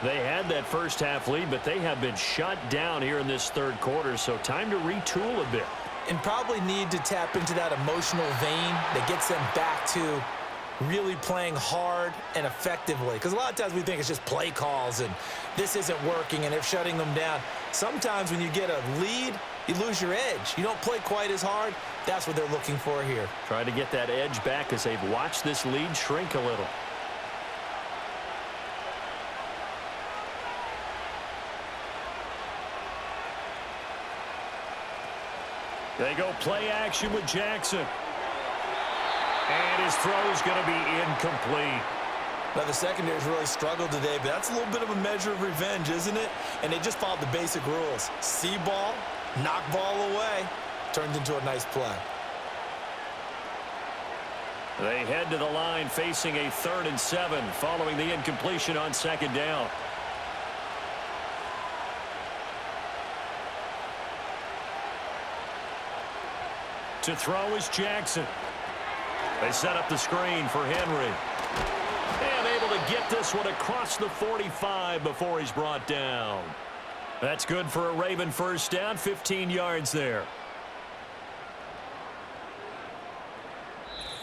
Speaker 2: They had that first half lead, but they have been shut down here in this 3rd quarter, so time to retool a bit.
Speaker 5: And probably need to tap into that emotional vein that gets them back to really playing hard and effectively. Because a lot of times we think it's just play calls and this isn't working and they're shutting them down. Sometimes when you get a lead, you lose your edge. You don't play quite as hard. That's what they're looking for here.
Speaker 2: Trying to get that edge back as they've watched this lead shrink a little. They go play action with Jackson. And his throw is going to be incomplete.
Speaker 5: Now, the secondary's really struggled today, but that's a little bit of a measure of revenge, isn't it? And they just followed the basic rules. See ball, knock ball away, turned into a nice play.
Speaker 2: They head to the line facing a 3rd and 7 following the incompletion on 2nd down. To throw is Jackson. They set up the screen for Henry. And able to get this one across the 45 before he's brought down. That's good for a Raven first down, 15 yards there.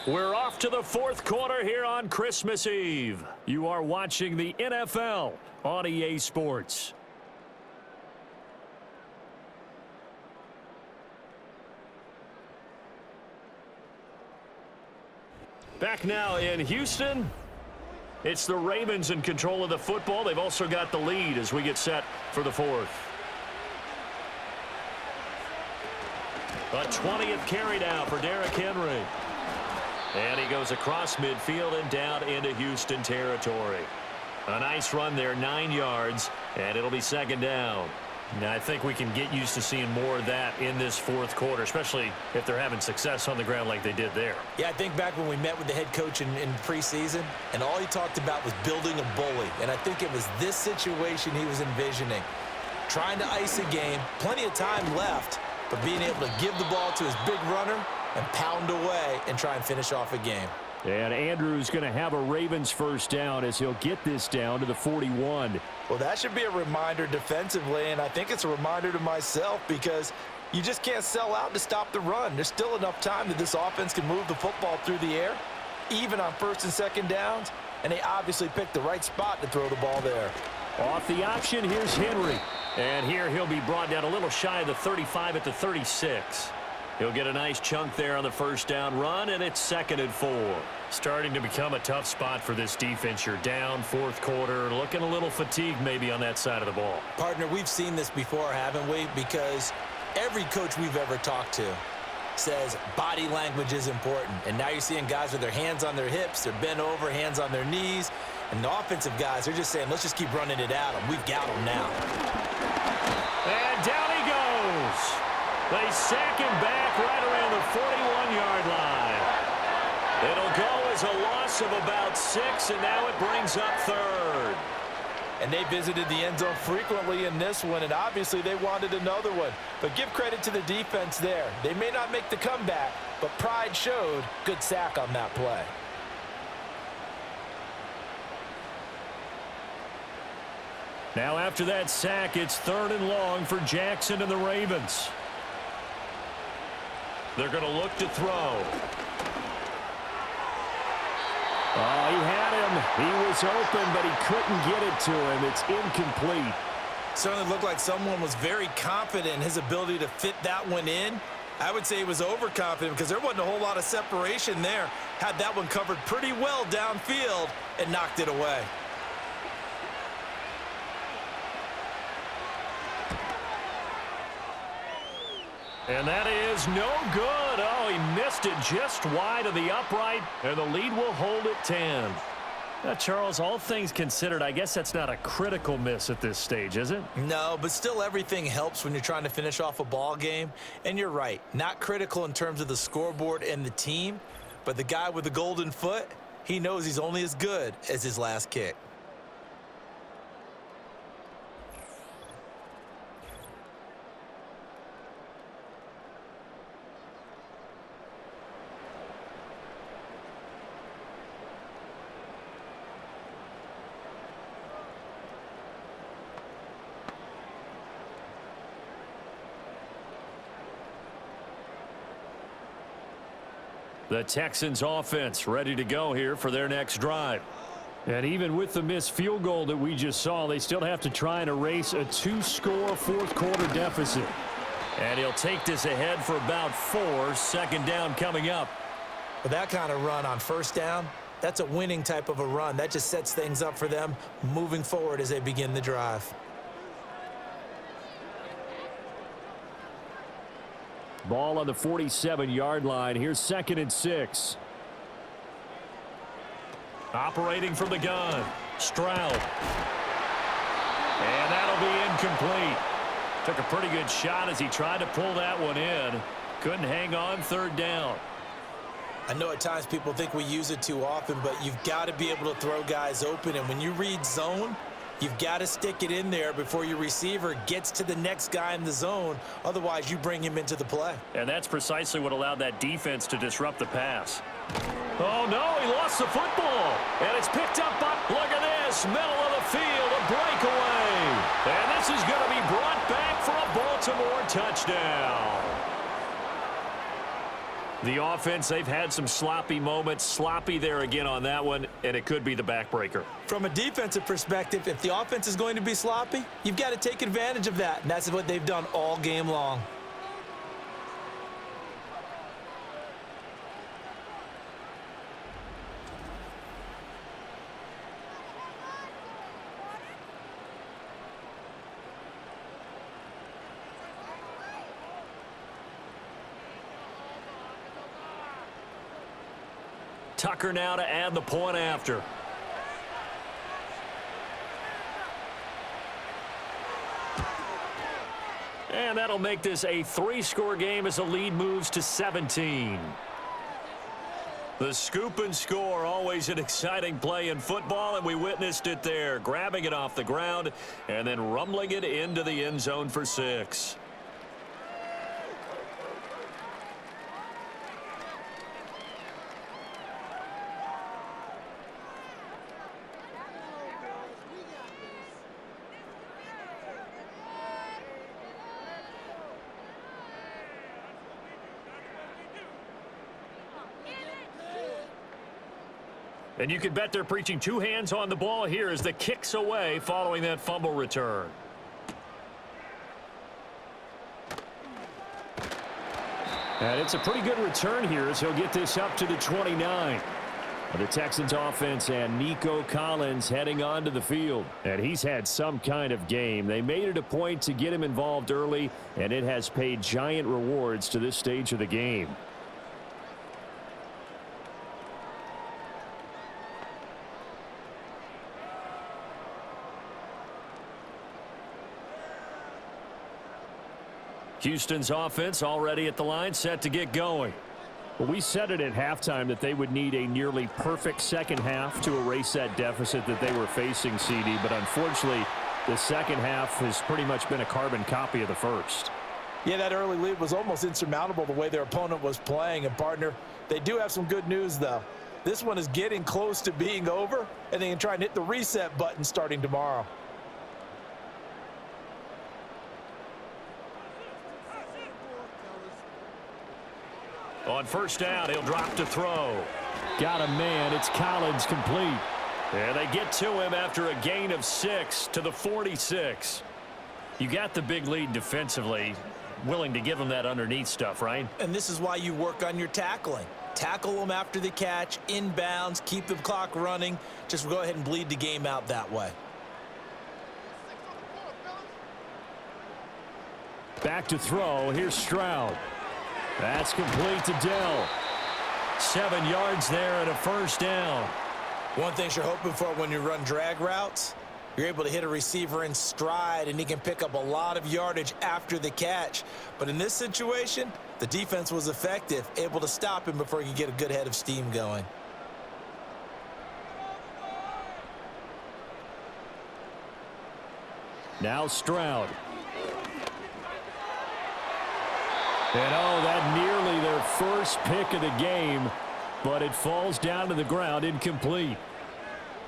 Speaker 2: We're off to the 4th quarter here on Christmas Eve. You are watching the NFL on EA Sports. Back now in Houston. It's the Ravens in control of the football. They've also got the lead as we get set for the fourth. A 20th carry now for Derrick Henry. And he goes across midfield and down into Houston territory. A nice run there, 9 yards, and it'll be second down. Now, I think we can get used to seeing more of that in this fourth quarter, especially if they're having success on the ground like they did there.
Speaker 5: Yeah, I think back when we met with the head coach in preseason, and all he talked about was building a bully. And I think it was this situation he was envisioning. Trying to ice a game, plenty of time left, but being able to give the ball to his big runner and pound away and try and finish off a game.
Speaker 4: And Andrews going to have a Ravens first down as he'll get this down to the 41.
Speaker 3: Well, that should be a reminder defensively, and I think it's a reminder to myself because you just can't sell out to stop the run. There's still enough time that this offense can move the football through the air, even on first and second downs, and they obviously picked the right spot to throw the ball there.
Speaker 2: Off the option, here's Henry. And here he'll be brought down a little shy of the 35 at the 36. He'll get a nice chunk there on the first down run, and it's 2nd and 4. Starting to become a tough spot for this defense. You're down, fourth quarter, looking a little fatigued maybe on that side of the ball.
Speaker 5: Partner, we've seen this before, haven't we? Because every coach we've ever talked to says body language is important. And now you're seeing guys with their hands on their hips, they're bent over, hands on their knees. And the offensive guys, they're just saying, let's just keep running it at them. We've got them now.
Speaker 2: And down he goes. They sack him back right around the 41-yard line. It'll go as a loss of about 6, and now it brings up 3rd.
Speaker 3: And they visited the end zone frequently in this one, and obviously they wanted another one. But give credit to the defense there. They may not make the comeback, but pride showed. Good sack on that play.
Speaker 2: Now after that sack, it's 3rd and long for Jackson and the Ravens. They're going to look to throw.
Speaker 4: Oh, he had him. He was open, but he couldn't get it to him. It's incomplete.
Speaker 5: Certainly looked like someone was very confident in his ability to fit that one in. I would say he was overconfident because there wasn't a whole lot of separation there. Had that one covered pretty well downfield and knocked it away.
Speaker 2: And that is no good. Oh, he missed it just wide of the upright, and the lead will hold at 10. Now, Charles, all things considered, I guess that's not a critical miss at this stage, is it?
Speaker 5: No, but still everything helps when you're trying to finish off a ball game. And you're right, not critical in terms of the scoreboard and the team, but the guy with the golden foot, he knows he's only as good as his last kick.
Speaker 2: The Texans offense ready to go here for their next drive.
Speaker 4: And even with the missed field goal that we just saw, they still have to try and erase a 2-score fourth quarter deficit.
Speaker 2: And he'll take this ahead for about 4. 2nd down coming up.
Speaker 5: With that kind of run on first down, that's a winning type of a run. That just sets things up for them moving forward as they begin the drive.
Speaker 4: Ball on the 47-yard line. Here's 2nd and 6.
Speaker 2: Operating from the gun, Stroud. And that'll be incomplete. Took a pretty good shot as he tried to pull that one in. Couldn't hang on, 3rd down.
Speaker 5: I know at times people think we use it too often, but you've got to be able to throw guys open. And when you read zone, you've got to stick it in there before your receiver gets to the next guy in the zone. Otherwise, you bring him into the play.
Speaker 2: And that's precisely what allowed that defense to disrupt the pass. Oh, no, he lost the football. And it's picked up by, look at this, middle of the field, a breakaway. And this is going to be brought back for a Baltimore touchdown. The offense, they've had some sloppy moments. Sloppy there again on that one, and it could be the backbreaker.
Speaker 5: From a defensive perspective, if the offense is going to be sloppy, you've got to take advantage of that, and that's what they've done all game long.
Speaker 2: Tucker now to add the point after. And that'll make this a 3-score game as the lead moves to 17. The scoop and score, always an exciting play in football, and we witnessed it there, grabbing it off the ground and then rumbling it into the end zone for 6. And you can bet they're preaching 2 hands on the ball here as the kick's away following that fumble return. And it's a pretty good return here as he'll get this up to the 29. The Texans offense and Nico Collins heading onto the field. And he's had some kind of game. They made it a point to get him involved early, and it has paid giant rewards to this stage of the game. Houston's offense already at the line, set to get going.
Speaker 4: Well, we said it at halftime that they would need a nearly perfect second half to erase that deficit that they were facing, CD. But unfortunately, the second half has pretty much been a carbon copy of the first.
Speaker 3: Yeah, that early lead was almost insurmountable the way their opponent was playing. And, partner, they do have some good news, though. This one is getting close to being over, and they can try and hit the reset button starting tomorrow.
Speaker 2: On first down, he'll drop to throw.
Speaker 4: Got a man. It's Collins, complete.
Speaker 2: And they get to him after a gain of 6 to the 46. You got the big lead defensively. Willing to give him that underneath stuff, right?
Speaker 5: And this is why you work on your tackling. Tackle them after the catch, inbounds, keep the clock running. Just go ahead and bleed the game out that way.
Speaker 4: Back to throw. Here's Stroud. That's complete to Dell.
Speaker 2: 7 yards there and a first down.
Speaker 5: One thing you're hoping for when you run drag routes, you're able to hit a receiver in stride, and he can pick up a lot of yardage after the catch. But in this situation, the defense was effective, able to stop him before he could get a good head of steam going.
Speaker 4: Now Stroud. And, oh, that nearly their first pick of the game, but it falls down to the ground incomplete.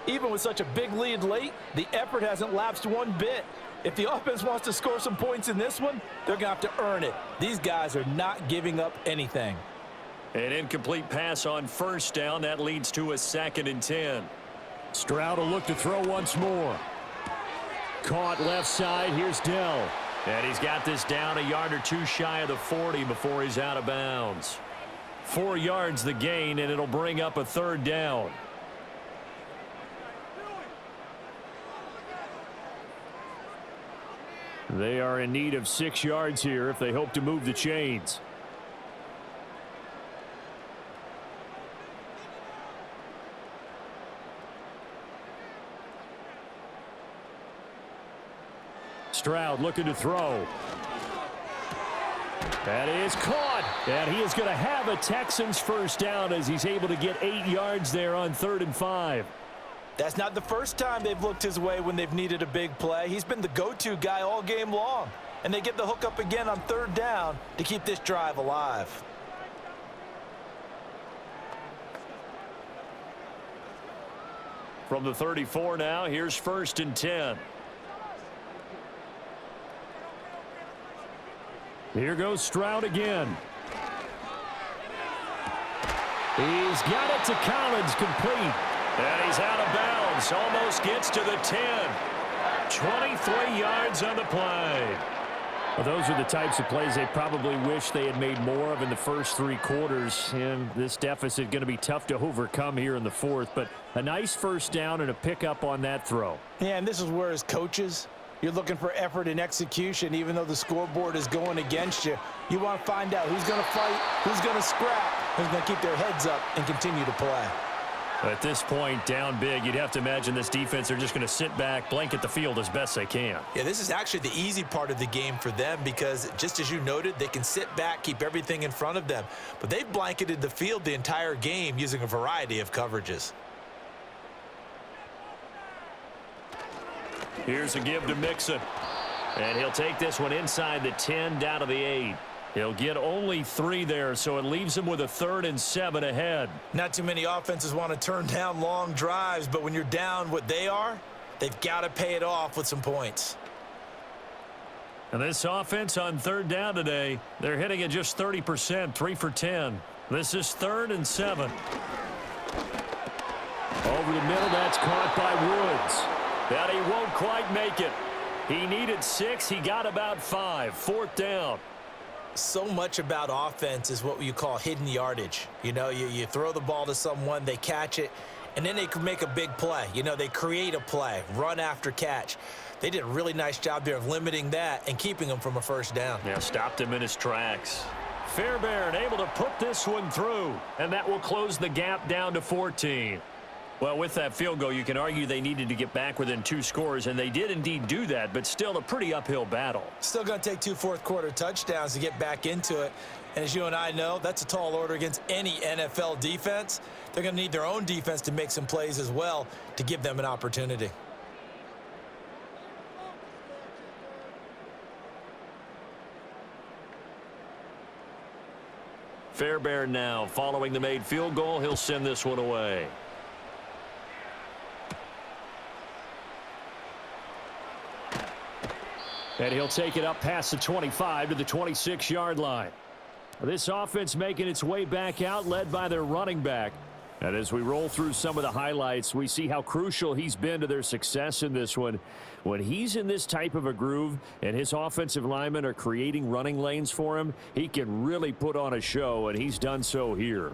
Speaker 3: Even with such a big lead late, the effort hasn't lapsed one bit. If the offense wants to score some points in this one, they're going to have to earn it. These guys are not giving up anything.
Speaker 2: An incomplete pass on first down. That leads to a 2nd and 10.
Speaker 4: Stroud will look to throw once more. Caught left side. Here's Dell.
Speaker 2: And he's got this down a yard or 2 shy of the 40 before he's out of bounds. 4 yards the gain, and it'll bring up a 3rd down.
Speaker 4: They are in need of 6 yards here if they hope to move the chains. Stroud looking to throw. That is caught. And he is going to have a Texans first down as he's able to get 8 yards there on 3rd and 5.
Speaker 5: That's not the first time they've looked his way when they've needed a big play. He's been the go-to guy all game long. And they get the hook up again on 3rd down to keep this drive alive.
Speaker 2: From the 34 now, here's 1st and 10.
Speaker 4: Here goes Stroud again. He's got it to Collins, complete.
Speaker 2: And he's out of bounds. Almost gets to the 10. 23 yards on the play.
Speaker 4: Well, those are the types of plays they probably wish they had made more of in the first 3 quarters. And this deficit going to be tough to overcome here in the 4th. But a nice first down and a pickup on that throw.
Speaker 5: Yeah, and this is where as coaches, you're looking for effort and execution. Even though the scoreboard is going against you, you want to find out who's going to fight, who's going to scrap, who's going to keep their heads up and continue to play.
Speaker 2: At this point, down big, you'd have to imagine this defense are just going to sit back, blanket the field as best they can.
Speaker 5: Yeah, this is actually the easy part of the game for them because, just as you noted, they can sit back, keep everything in front of them. But they've blanketed the field the entire game using a variety of coverages.
Speaker 2: Here's a give to Mixon. And he'll take this one inside the 10 down to the 8. He'll get only 3 there, so it leaves him with a 3rd and 7 ahead.
Speaker 5: Not too many offenses want to turn down long drives, but when you're down what they are, they've got to pay it off with some points.
Speaker 2: And this offense on 3rd down today, they're hitting at just 30%, 3 for 10. This is 3rd and 7. Over the middle, that's caught by Woods. But he won't quite make it. He needed 6. He got about 5. 4th down.
Speaker 5: So much about offense is what you call hidden yardage. You know, you throw the ball to someone, they catch it, and then they can make a big play. You know, they create a play, run after catch. They did a really nice job there of limiting that and keeping him from a 1st down.
Speaker 2: Yeah, stopped him in his tracks. Fairbairn able to put this one through, and that will close the gap down to 14. Well, with that field goal, you can argue they needed to get back within 2 scores, and they did indeed do that, but still a pretty uphill battle.
Speaker 5: Still going to take 2 fourth-quarter touchdowns to get back into it. And as you and I know, that's a tall order against any NFL defense. They're going to need their own defense to make some plays as well to give them an opportunity.
Speaker 2: Fairbairn now following the made field goal. He'll send this one away. And he'll take it up past the 25 to the 26-yard line. This offense making its way back out, led by their running back. And as we roll through some of the highlights, we see how crucial he's been to their success in this one. When he's in this type of a groove and his offensive linemen are creating running lanes for him, he can really put on a show, and he's done so here.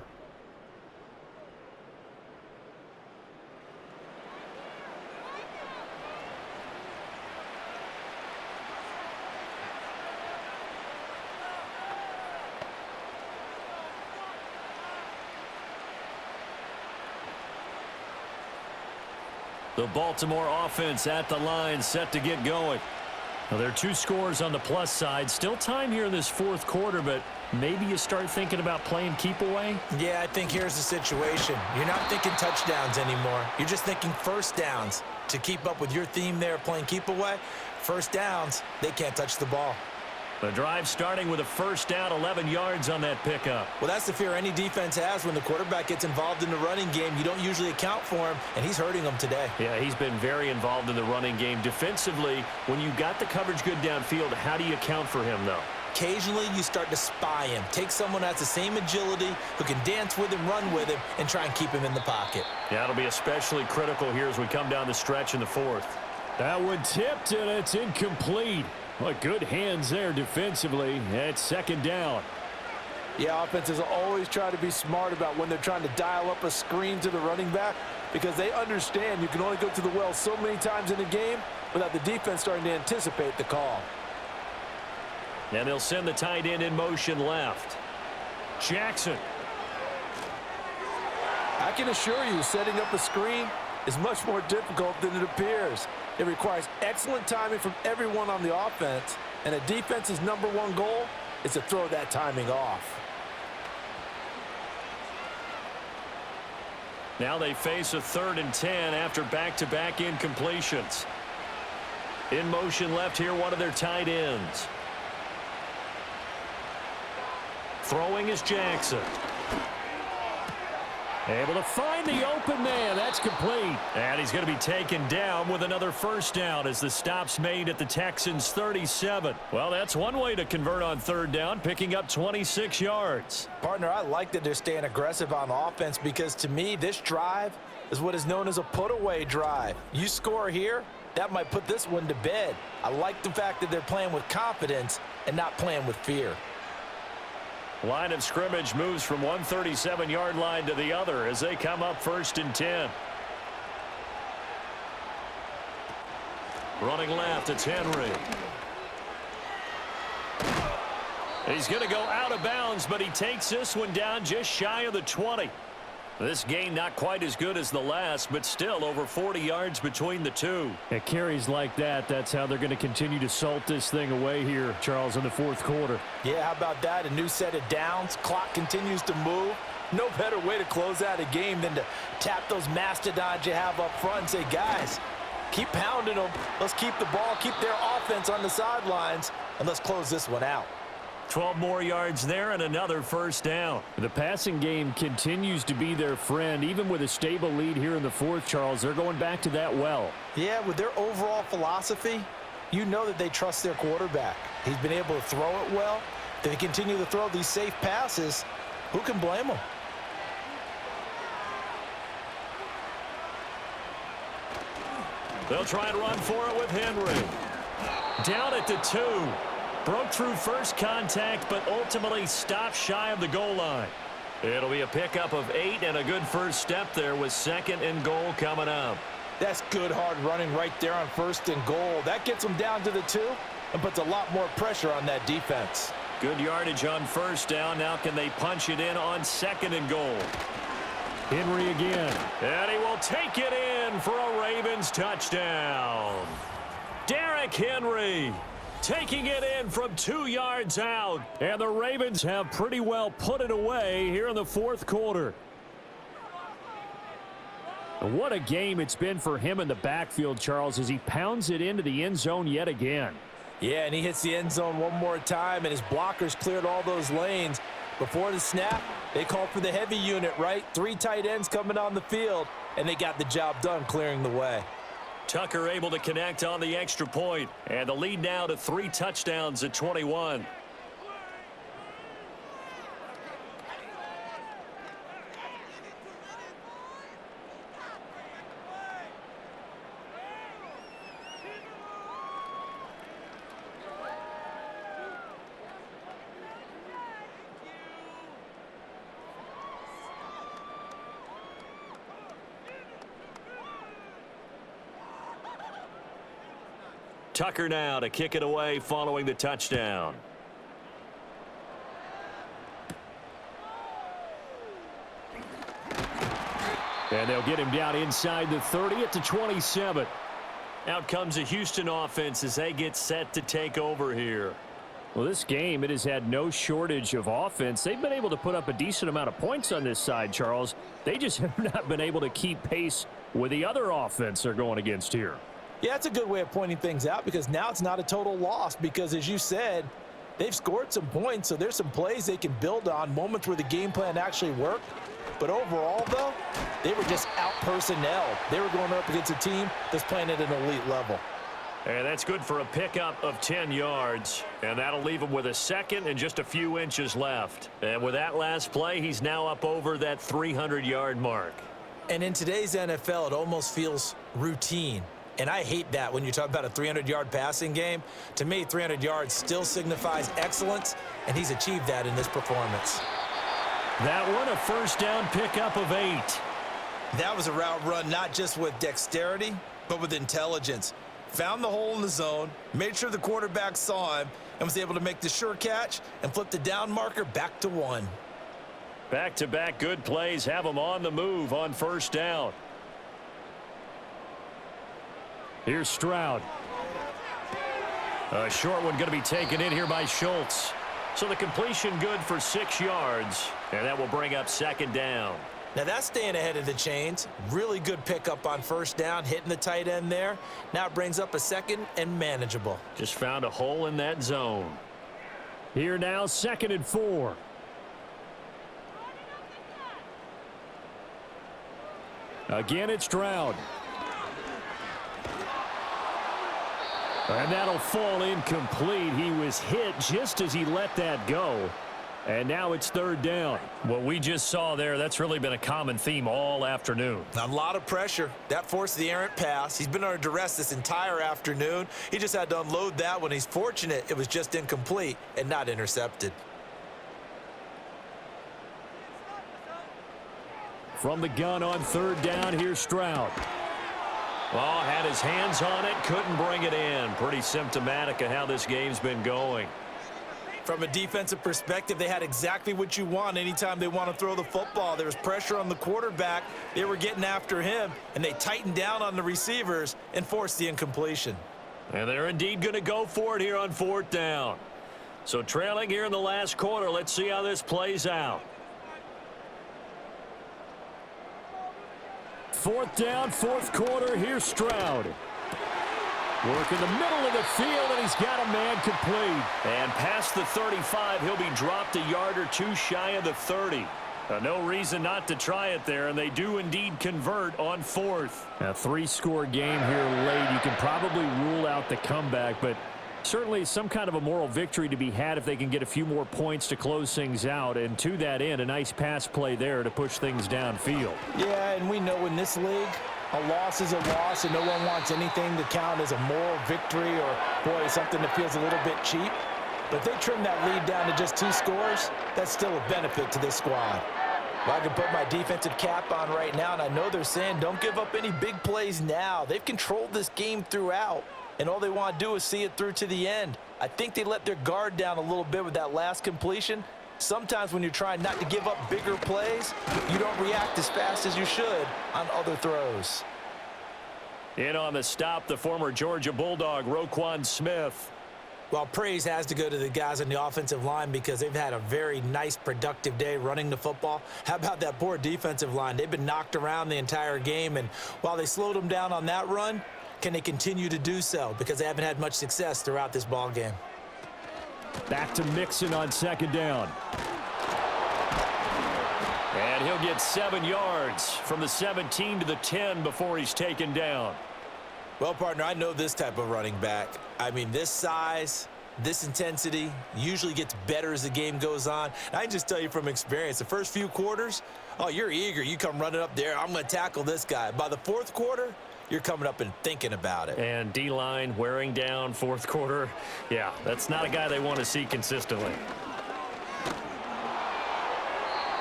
Speaker 2: The Baltimore offense at the line, set to get going. Well, there are 2 scores on the plus side. Still time here in this 4th quarter, but maybe you start thinking about playing keep away?
Speaker 5: Yeah, I think here's the situation. You're not thinking touchdowns anymore. You're just thinking 1st downs. To keep up with your theme there, playing keep away, 1st downs, they can't touch the ball.
Speaker 2: The drive starting with a 1st down, 11 yards on that pickup.
Speaker 5: Well, that's the fear any defense has when the quarterback gets involved in the running game. You don't usually account for him, and he's hurting them today.
Speaker 2: Yeah, he's been very involved in the running game. Defensively, when you got the coverage good downfield, how do you account for him, though?
Speaker 5: Occasionally, you start to spy him. Take someone that has the same agility, who can dance with him, run with him, and try and keep him in the pocket.
Speaker 2: Yeah, it'll be especially critical here as we come down the stretch in the 4th. That one tipped, and it's incomplete. Well, good hands there defensively. It's 2nd down.
Speaker 3: Yeah, offenses always try to be smart about when they're trying to dial up a screen to the running back because they understand you can only go to the well so many times in a game without the defense starting to anticipate the call.
Speaker 2: And they'll send the tight end in motion left. Jackson.
Speaker 3: I can assure you, setting up a screen is much more difficult than it appears. It requires excellent timing from everyone on the offense, and a defense's #1 goal is to throw that timing off.
Speaker 2: Now they face a 3rd and 10 after back-to-back incompletions. In motion left here, one of their tight ends. Throwing is Jackson. Able to find the open man. That's complete. And he's going to be taken down with another 1st down as the stop's made at the Texans' 37. Well, that's one way to convert on 3rd down, picking up 26 yards.
Speaker 5: Partner, I like that they're staying aggressive on offense because, to me, this drive is what is known as a put-away drive. You score here, that might put this one to bed. I like the fact that they're playing with confidence and not playing with fear.
Speaker 2: Line of scrimmage moves from one 37-yard line to the other as they come up 1st and 10. Running left, it's Henry. He's going to go out of bounds, but he takes this one down just shy of the 20. This game not quite as good as the last, but still over 40 yards between the two.
Speaker 4: At carries like that, that's how they're going to continue to salt this thing away here, Charles, in the fourth quarter.
Speaker 3: Yeah, how about that? A new set of downs. Clock continues to move. No better way to close out a game than to tap those mastodons you have up front and say, guys, keep pounding them. Let's keep the ball, keep their offense on the sidelines, and let's close this one out.
Speaker 2: 12 more yards there and another first down.
Speaker 4: The passing game continues to be their friend. Even with a stable lead here in the fourth, Charles, they're going back to that well.
Speaker 3: Yeah, with their overall philosophy, you know that they trust their quarterback. He's been able to throw it well. They continue to throw these safe passes. Who can blame them?
Speaker 2: They'll try and run for it with Henry. Down at the 2. Broke through first contact, but ultimately stopped shy of the goal line. It'll be a pickup of 8 and a good first step there with 2nd and goal coming up.
Speaker 3: That's good hard running right there on 1st and goal. That gets them down to the 2 and puts a lot more pressure on that defense.
Speaker 2: Good yardage on first down. Now can they punch it in on 2nd and goal?
Speaker 4: Henry again.
Speaker 2: And he will take it in for a Ravens touchdown. Derrick Henry taking it in from 2 yards out.
Speaker 4: And the Ravens have pretty well put it away here in the fourth quarter. What a game it's been for him in the backfield, Charles, as he pounds it into the end zone yet again.
Speaker 3: Yeah, and he hits the end zone one more time, and his blockers cleared all those lanes. Before the snap, they called for the heavy unit, right? 3 tight ends coming on the field, and they got the job done clearing the way.
Speaker 2: Tucker able to connect on the extra point, and the lead now to 3 touchdowns at 21. Tucker now to kick it away following the touchdown.
Speaker 4: And they'll get him down inside the 30 at the 27.
Speaker 2: Out comes the Houston offense as they get set to take over here.
Speaker 4: Well, this game, it has had no shortage of offense. They've been able to put up a decent amount of points on this side, Charles. They just have not been able to keep pace with the other offense they're going against here.
Speaker 3: Yeah, that's a good way of pointing things out because now it's not a total loss because, as you said, they've scored some points, so there's some plays they can build on, moments where the game plan actually worked. But overall, though, they were just out-personnelled. They were going up against a team that's playing at an elite level.
Speaker 2: And that's good for a pickup of 10 yards. And that'll leave him with a 2nd and just a few inches left. And with that last play, he's now up over that 300-yard mark.
Speaker 5: And in today's NFL, it almost feels routine. And I hate that when you talk about a 300-yard passing game. To me, 300 yards still signifies excellence, and he's achieved that in this performance.
Speaker 2: That one, a first down pickup of 8.
Speaker 5: That was a route run not just with dexterity, but with intelligence. Found the hole in the zone, made sure the quarterback saw him, and was able to make the sure catch and flip the down marker back to 1.
Speaker 2: Back-to-back good plays have him on the move on first down.
Speaker 4: Here's Stroud.
Speaker 2: A short one going to be taken in here by Schultz. So the completion good for 6 yards, and that will bring up 2nd down.
Speaker 5: Now that's staying ahead of the chains. Really good pickup on first down, hitting the tight end there. Now it brings up a 2nd and manageable.
Speaker 2: Just found a hole in that zone.
Speaker 4: Here now, 2nd and 4. Again, it's Stroud. And that'll fall incomplete. He was hit just as he let that go. And now it's 3rd down.
Speaker 2: What we just saw there, that's really been a common theme all afternoon.
Speaker 5: A lot of pressure. That forced the errant pass. He's been under duress this entire afternoon. He just had to unload that one. He's fortunate it was just incomplete and not intercepted.
Speaker 4: From the gun on 3rd down, here's Stroud.
Speaker 2: Well, had his hands on it, couldn't bring it in. Pretty symptomatic of how this game's been going.
Speaker 5: From a defensive perspective, they had exactly what you want anytime they want to throw the football. There was pressure on the quarterback. They were getting after him, and they tightened down on the receivers and forced the incompletion.
Speaker 2: And they're indeed going to go for it here on 4th down. So trailing here in the last quarter, let's see how this plays out.
Speaker 4: 4th down, 4th quarter. Here's Stroud. Work in the middle of the field, and he's got a man complete.
Speaker 2: And past the 35, he'll be dropped a yard or two shy of the 30. No reason not to try it there, and they do indeed convert on 4th.
Speaker 4: A 3-score game here late. You can probably rule out the comeback, but certainly some kind of a moral victory to be had if they can get a few more points to close things out. And to that end, a nice pass play there to push things downfield.
Speaker 3: Yeah, and we know in this league, a loss is a loss, and no one wants anything to count as a moral victory or, boy, something that feels a little bit cheap. But if they trim that lead down to just 2 scores, that's still a benefit to this squad. Well, I can put my defensive cap on right now, and I know they're saying don't give up any big plays now. They've controlled this game throughout, and all they want to do is see it through to the end. I think they let their guard down a little bit with that last completion. Sometimes when you're trying not to give up bigger plays, you don't react as fast as you should on other throws.
Speaker 2: In on the stop, the former Georgia Bulldog, Roquan Smith.
Speaker 5: Well, praise has to go to the guys on the offensive line because they've had a very nice, productive day running the football. How about that poor defensive line? They've been knocked around the entire game, and while they slowed them down on that run, can they continue to do so? Because they haven't had much success throughout this ball game.
Speaker 4: Back to Mixon on 2nd down.
Speaker 2: And he'll get 7 yards from the 17 to the 10 before he's taken down.
Speaker 5: Well, partner, I know this type of running back. I mean, this size, this intensity usually gets better as the game goes on. And I can just tell you from experience, the first few quarters, oh, you're eager. You come running up there, I'm going to tackle this guy. By the 4th quarter, you're coming up and thinking about it.
Speaker 2: And D-line wearing down 4th quarter. Yeah, that's not a guy they want to see consistently.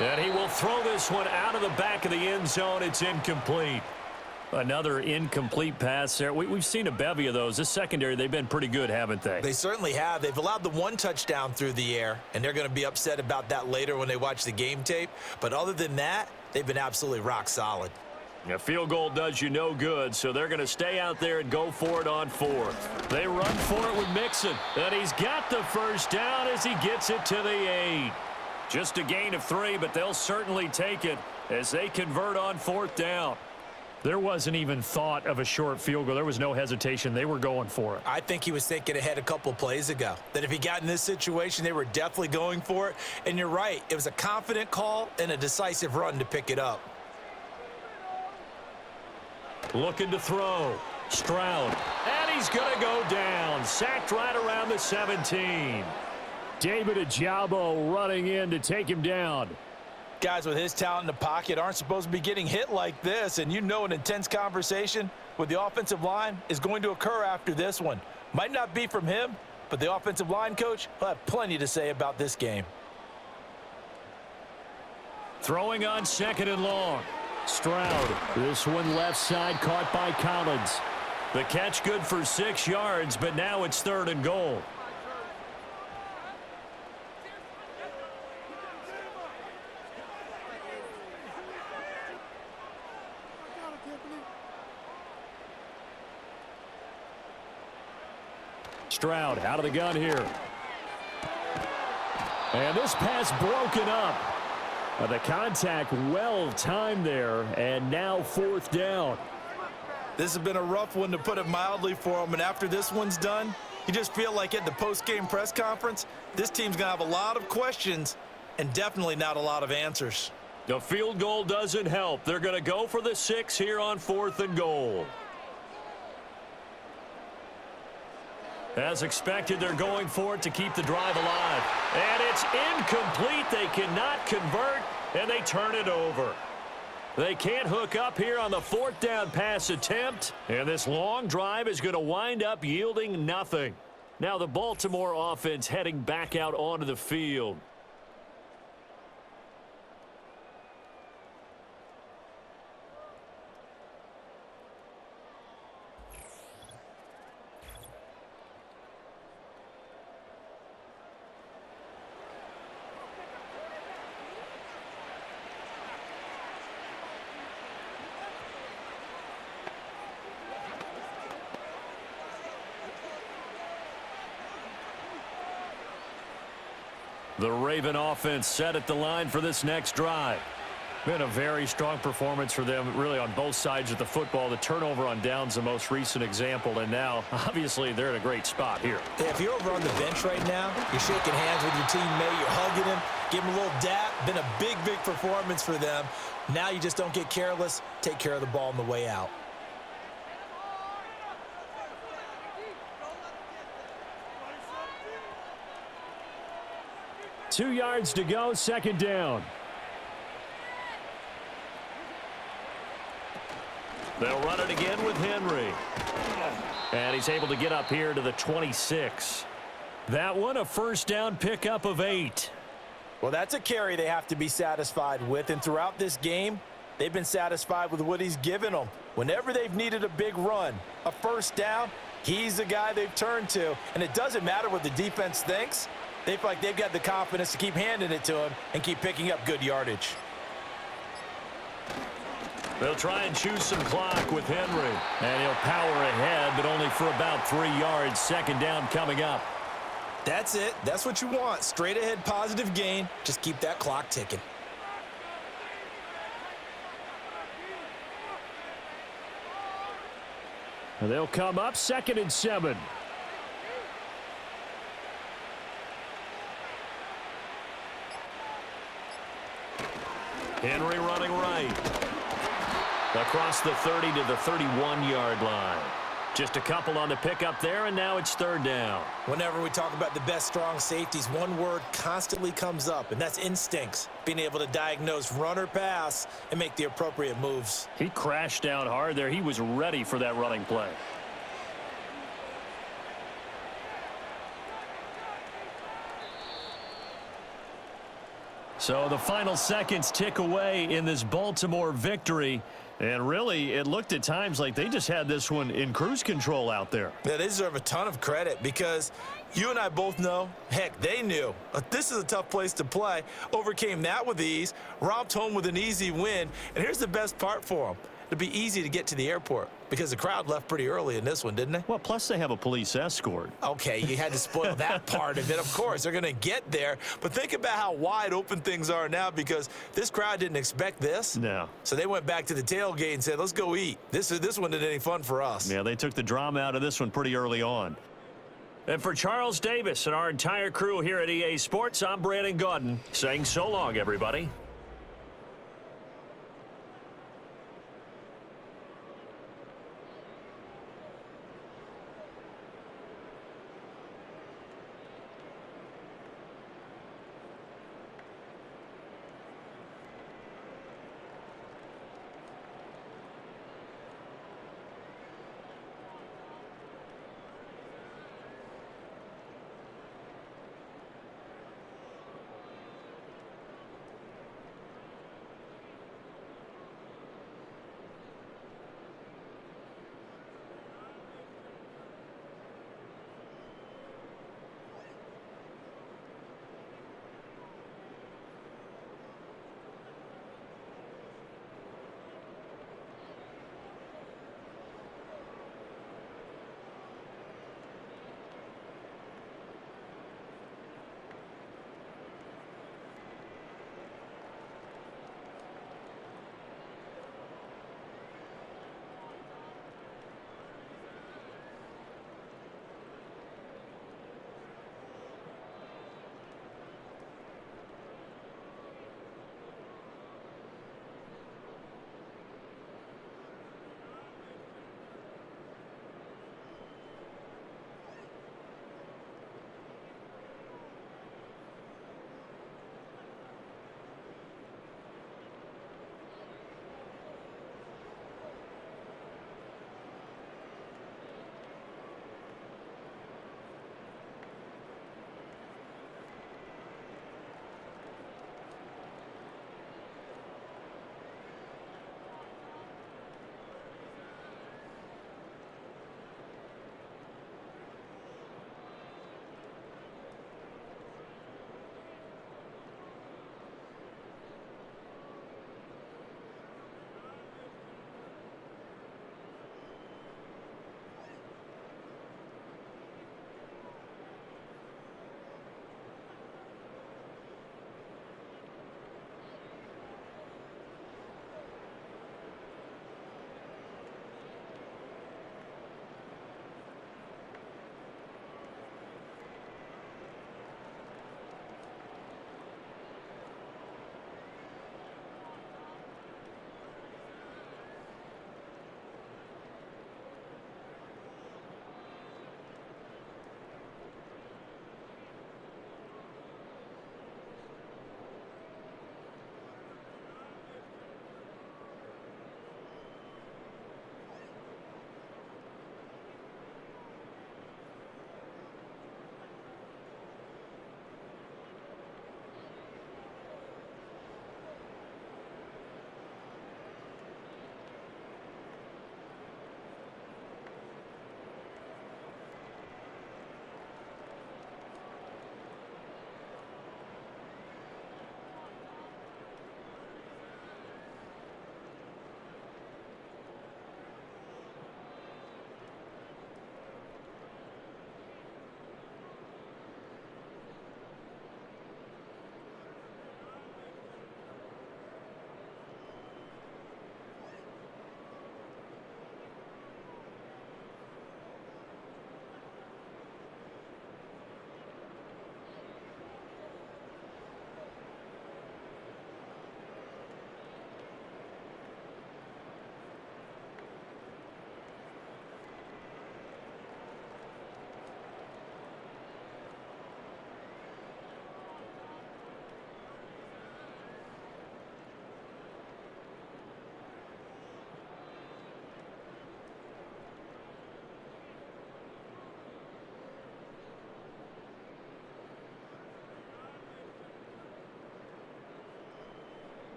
Speaker 2: And he will throw this one out of the back of the end zone. It's incomplete. Another incomplete pass there. We've seen a bevy of those. This secondary, they've been pretty good, haven't they?
Speaker 5: They certainly have. They've allowed the 1 touchdown through the air, and they're going to be upset about that later when they watch the game tape. But other than that, they've been absolutely rock solid.
Speaker 2: A field goal does you no good, so they're going to stay out there and go for it on 4th. They run for it with Mixon, and he's got the first down as he gets it to the 8. Just a gain of 3, but they'll certainly take it as they convert on 4th down.
Speaker 4: There wasn't even thought of a short field goal. There was no hesitation. They were going for it.
Speaker 5: I think he was thinking ahead a couple plays ago, that if he got in this situation, they were definitely going for it. And you're right. It was a confident call and a decisive run to pick it up.
Speaker 2: Looking to throw. Stroud. And he's going to go down. Sacked right around the 17.
Speaker 4: David Ojabo running in to take him down.
Speaker 3: Guys with his talent in the pocket aren't supposed to be getting hit like this, and you know an intense conversation with the offensive line is going to occur after this one. Might not be from him, but the offensive line coach will have plenty to say about this game.
Speaker 2: Throwing on 2nd and long.
Speaker 4: Stroud. This one left side caught by Collins.
Speaker 2: The catch good for 6 yards, but now it's 3rd and goal.
Speaker 4: Stroud out of the gun here. And this pass broken up. The contact well timed there, and now 4th down.
Speaker 5: This has been a rough one, to put it mildly, for him. And after this one's done, you just feel like at the post-game press conference, this team's going to have a lot of questions and definitely not a lot of answers.
Speaker 2: The field goal doesn't help. They're going to go for the 6 here on 4th and goal. As expected, they're going for it to keep the drive alive. And it's incomplete. They cannot convert, and they turn it over. They can't hook up here on the 4th down pass attempt, and this long drive is going to wind up yielding nothing. Now the Baltimore offense heading back out onto the field. The Raven offense set at the line for this next drive. Been a very strong performance for them, really, on both sides of the football. The turnover on downs, the most recent example, and now, obviously, they're in a great spot here.
Speaker 5: Yeah, if you're over on the bench right now, you're shaking hands with your teammate, you're hugging him, give him a little dap. Been a big, big performance for them. Now you just don't get careless. Take care of the ball on the way out.
Speaker 2: Two yards to go, second down. They'll run it again with Henry. And he's able to get up here to the 26. That one, a first down pickup of 8.
Speaker 3: Well, that's a carry they have to be satisfied with. And throughout this game, they've been satisfied with what he's given them. Whenever they've needed a big run, a first down, he's the guy they've turned to. And it doesn't matter what the defense thinks. They feel like they've got the confidence to keep handing it to him and keep picking up good yardage.
Speaker 2: They'll try and choose some clock with Henry. And he'll power ahead, but only for about 3 yards. Second down coming up.
Speaker 5: That's it. That's what you want. Straight ahead positive gain. Just keep that clock ticking.
Speaker 2: And they'll come up 2nd and 7. Henry running right. Across the 30 to the 31-yard line. Just a couple on the pickup there, and now it's third down.
Speaker 5: Whenever we talk about the best strong safeties, one word constantly comes up, and that's instincts. Being able to diagnose run or pass and make the appropriate moves.
Speaker 2: He crashed down hard there. He was ready for that running play. So the final seconds tick away in this Baltimore victory. And really, it looked at times like they just had this one in cruise control out there.
Speaker 5: Yeah, they deserve a ton of credit because you and I both know, heck, they knew. This is a tough place to play. Overcame that with ease, romped home with an easy win. And here's the best part for them. It'd be easy to get to the airport because the crowd left pretty early in this one, didn't they?
Speaker 2: Well, plus they have a police escort.
Speaker 5: Okay, you had to spoil that part of it. Of course, they're going to get there. But think about how wide open things are now because this crowd didn't expect this.
Speaker 2: No.
Speaker 5: So they went back to the tailgate and said, let's go eat. This one isn't any fun for us.
Speaker 2: Yeah, they took the drama out of this one pretty early on. And for Charles Davis and our entire crew here at EA Sports, I'm Brandon Gaudin saying so long, everybody.